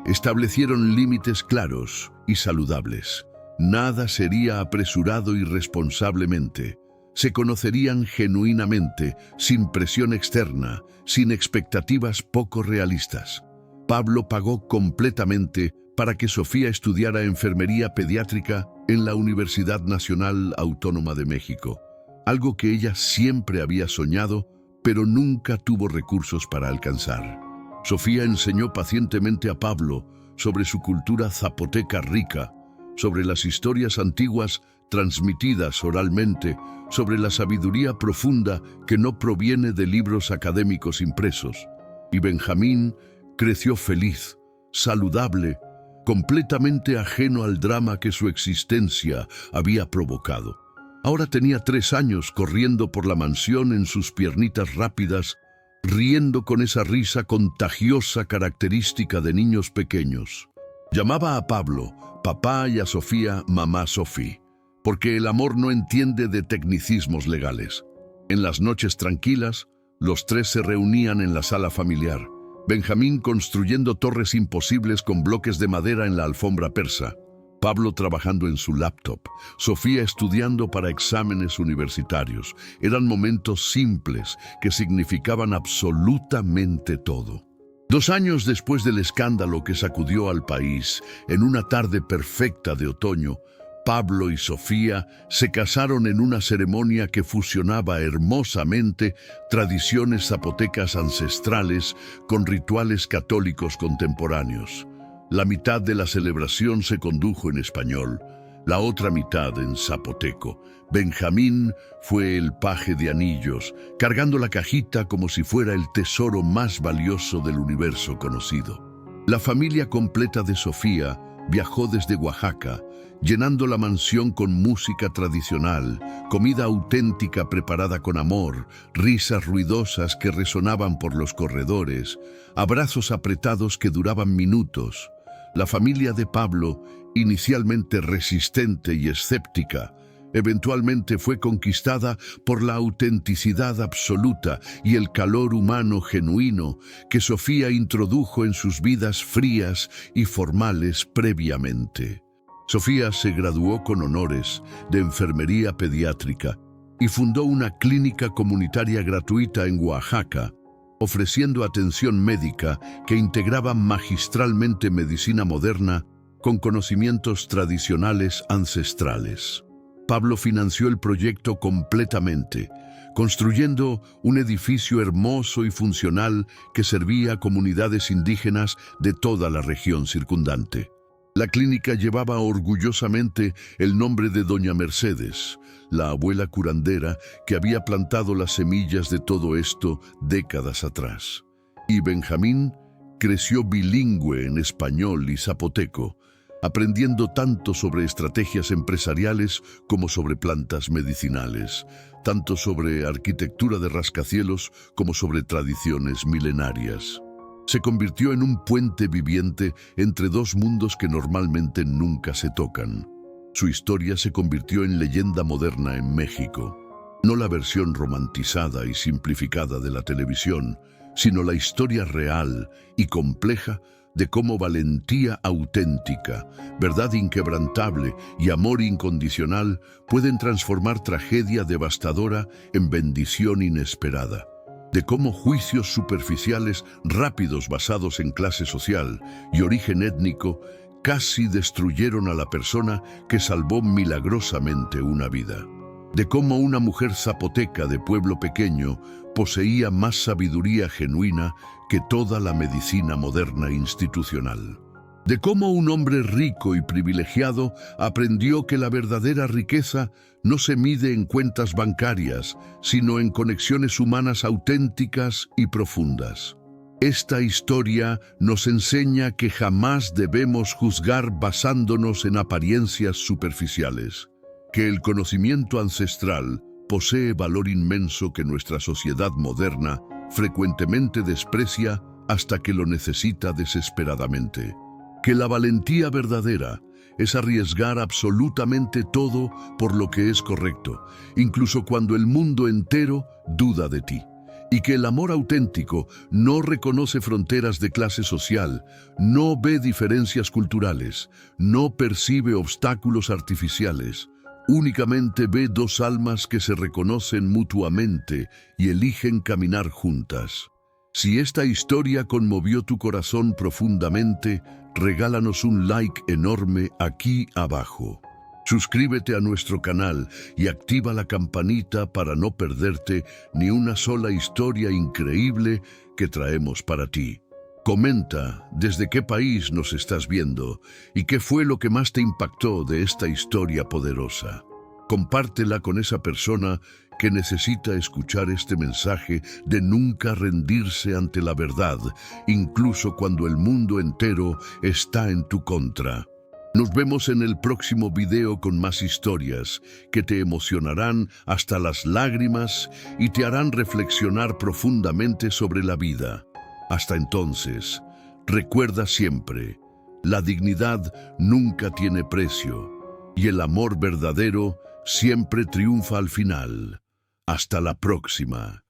Establecieron límites claros y saludables. Nada sería apresurado irresponsablemente. Se conocerían genuinamente, sin presión externa, sin expectativas poco realistas. Pablo pagó completamente para que Sofía estudiara enfermería pediátrica en la Universidad Nacional Autónoma de México, algo que ella siempre había soñado, pero nunca tuvo recursos para alcanzar. Sofía enseñó pacientemente a Pablo sobre su cultura zapoteca rica, sobre las historias antiguas transmitidas oralmente, sobre la sabiduría profunda que no proviene de libros académicos impresos. Y Benjamín creció feliz, saludable, completamente ajeno al drama que su existencia había provocado. Ahora tenía 3 años corriendo por la mansión en sus piernitas rápidas, riendo con esa risa contagiosa característica de niños pequeños. Llamaba a Pablo papá y a Sofía mamá Sofí, porque el amor no entiende de tecnicismos legales. En las noches tranquilas, los 3 se reunían en la sala familiar. Benjamín construyendo torres imposibles con bloques de madera en la alfombra persa. Pablo trabajando en su laptop, Sofía estudiando para exámenes universitarios. Eran momentos simples que significaban absolutamente todo. 2 años después del escándalo que sacudió al país, en una tarde perfecta de otoño, Pablo y Sofía se casaron en una ceremonia que fusionaba hermosamente tradiciones zapotecas ancestrales con rituales católicos contemporáneos. La mitad de la celebración se condujo en español, la otra mitad en zapoteco. Benjamín fue el paje de anillos, cargando la cajita como si fuera el tesoro más valioso del universo conocido. La familia completa de Sofía viajó desde Oaxaca, llenando la mansión con música tradicional, comida auténtica preparada con amor, risas ruidosas que resonaban por los corredores, abrazos apretados que duraban minutos. La familia de Pablo Inicialmente resistente y escéptica, eventualmente fue conquistada por la autenticidad absoluta y el calor humano genuino que Sofía introdujo en sus vidas frías y formales previamente. Sofía se graduó con honores de enfermería pediátrica y fundó una clínica comunitaria gratuita en Oaxaca, ofreciendo atención médica que integraba magistralmente medicina moderna con conocimientos tradicionales ancestrales. Pablo financió el proyecto completamente, construyendo un edificio hermoso y funcional que servía a comunidades indígenas de toda la región circundante. La clínica llevaba orgullosamente el nombre de Doña Mercedes, la abuela curandera que había plantado las semillas de todo esto décadas atrás. Y Benjamín creció bilingüe en español y zapoteco, aprendiendo tanto sobre estrategias empresariales como sobre plantas medicinales, tanto sobre arquitectura de rascacielos como sobre tradiciones milenarias. Se convirtió en un puente viviente entre dos mundos que normalmente nunca se tocan. Su historia se convirtió en leyenda moderna en México. No la versión romantizada y simplificada de la televisión, sino la historia real y compleja de cómo valentía auténtica, verdad inquebrantable y amor incondicional pueden transformar tragedia devastadora en bendición inesperada. De cómo juicios superficiales, rápidos basados en clase social y origen étnico, casi destruyeron a la persona que salvó milagrosamente una vida. De cómo una mujer zapoteca de pueblo pequeño poseía más sabiduría genuina que toda la medicina moderna institucional. De cómo un hombre rico y privilegiado aprendió que la verdadera riqueza no se mide en cuentas bancarias, sino en conexiones humanas auténticas y profundas. Esta historia nos enseña que jamás debemos juzgar basándonos en apariencias superficiales, que el conocimiento ancestral posee valor inmenso que nuestra sociedad moderna frecuentemente desprecia hasta que lo necesita desesperadamente. Que la valentía verdadera es arriesgar absolutamente todo por lo que es correcto, incluso cuando el mundo entero duda de ti. Y que el amor auténtico no reconoce fronteras de clase social, no ve diferencias culturales, no percibe obstáculos artificiales. Únicamente ve dos almas que se reconocen mutuamente y eligen caminar juntas. Si esta historia conmovió tu corazón profundamente, regálanos un like enorme aquí abajo. Suscríbete a nuestro canal y activa la campanita para no perderte ni una sola historia increíble que traemos para ti. Comenta desde qué país nos estás viendo y qué fue lo que más te impactó de esta historia poderosa. Compártela con esa persona que necesita escuchar este mensaje de nunca rendirse ante la verdad, incluso cuando el mundo entero está en tu contra. Nos vemos en el próximo video con más historias que te emocionarán hasta las lágrimas y te harán reflexionar profundamente sobre la vida. Hasta entonces, recuerda siempre, la dignidad nunca tiene precio y el amor verdadero siempre triunfa al final. Hasta la próxima.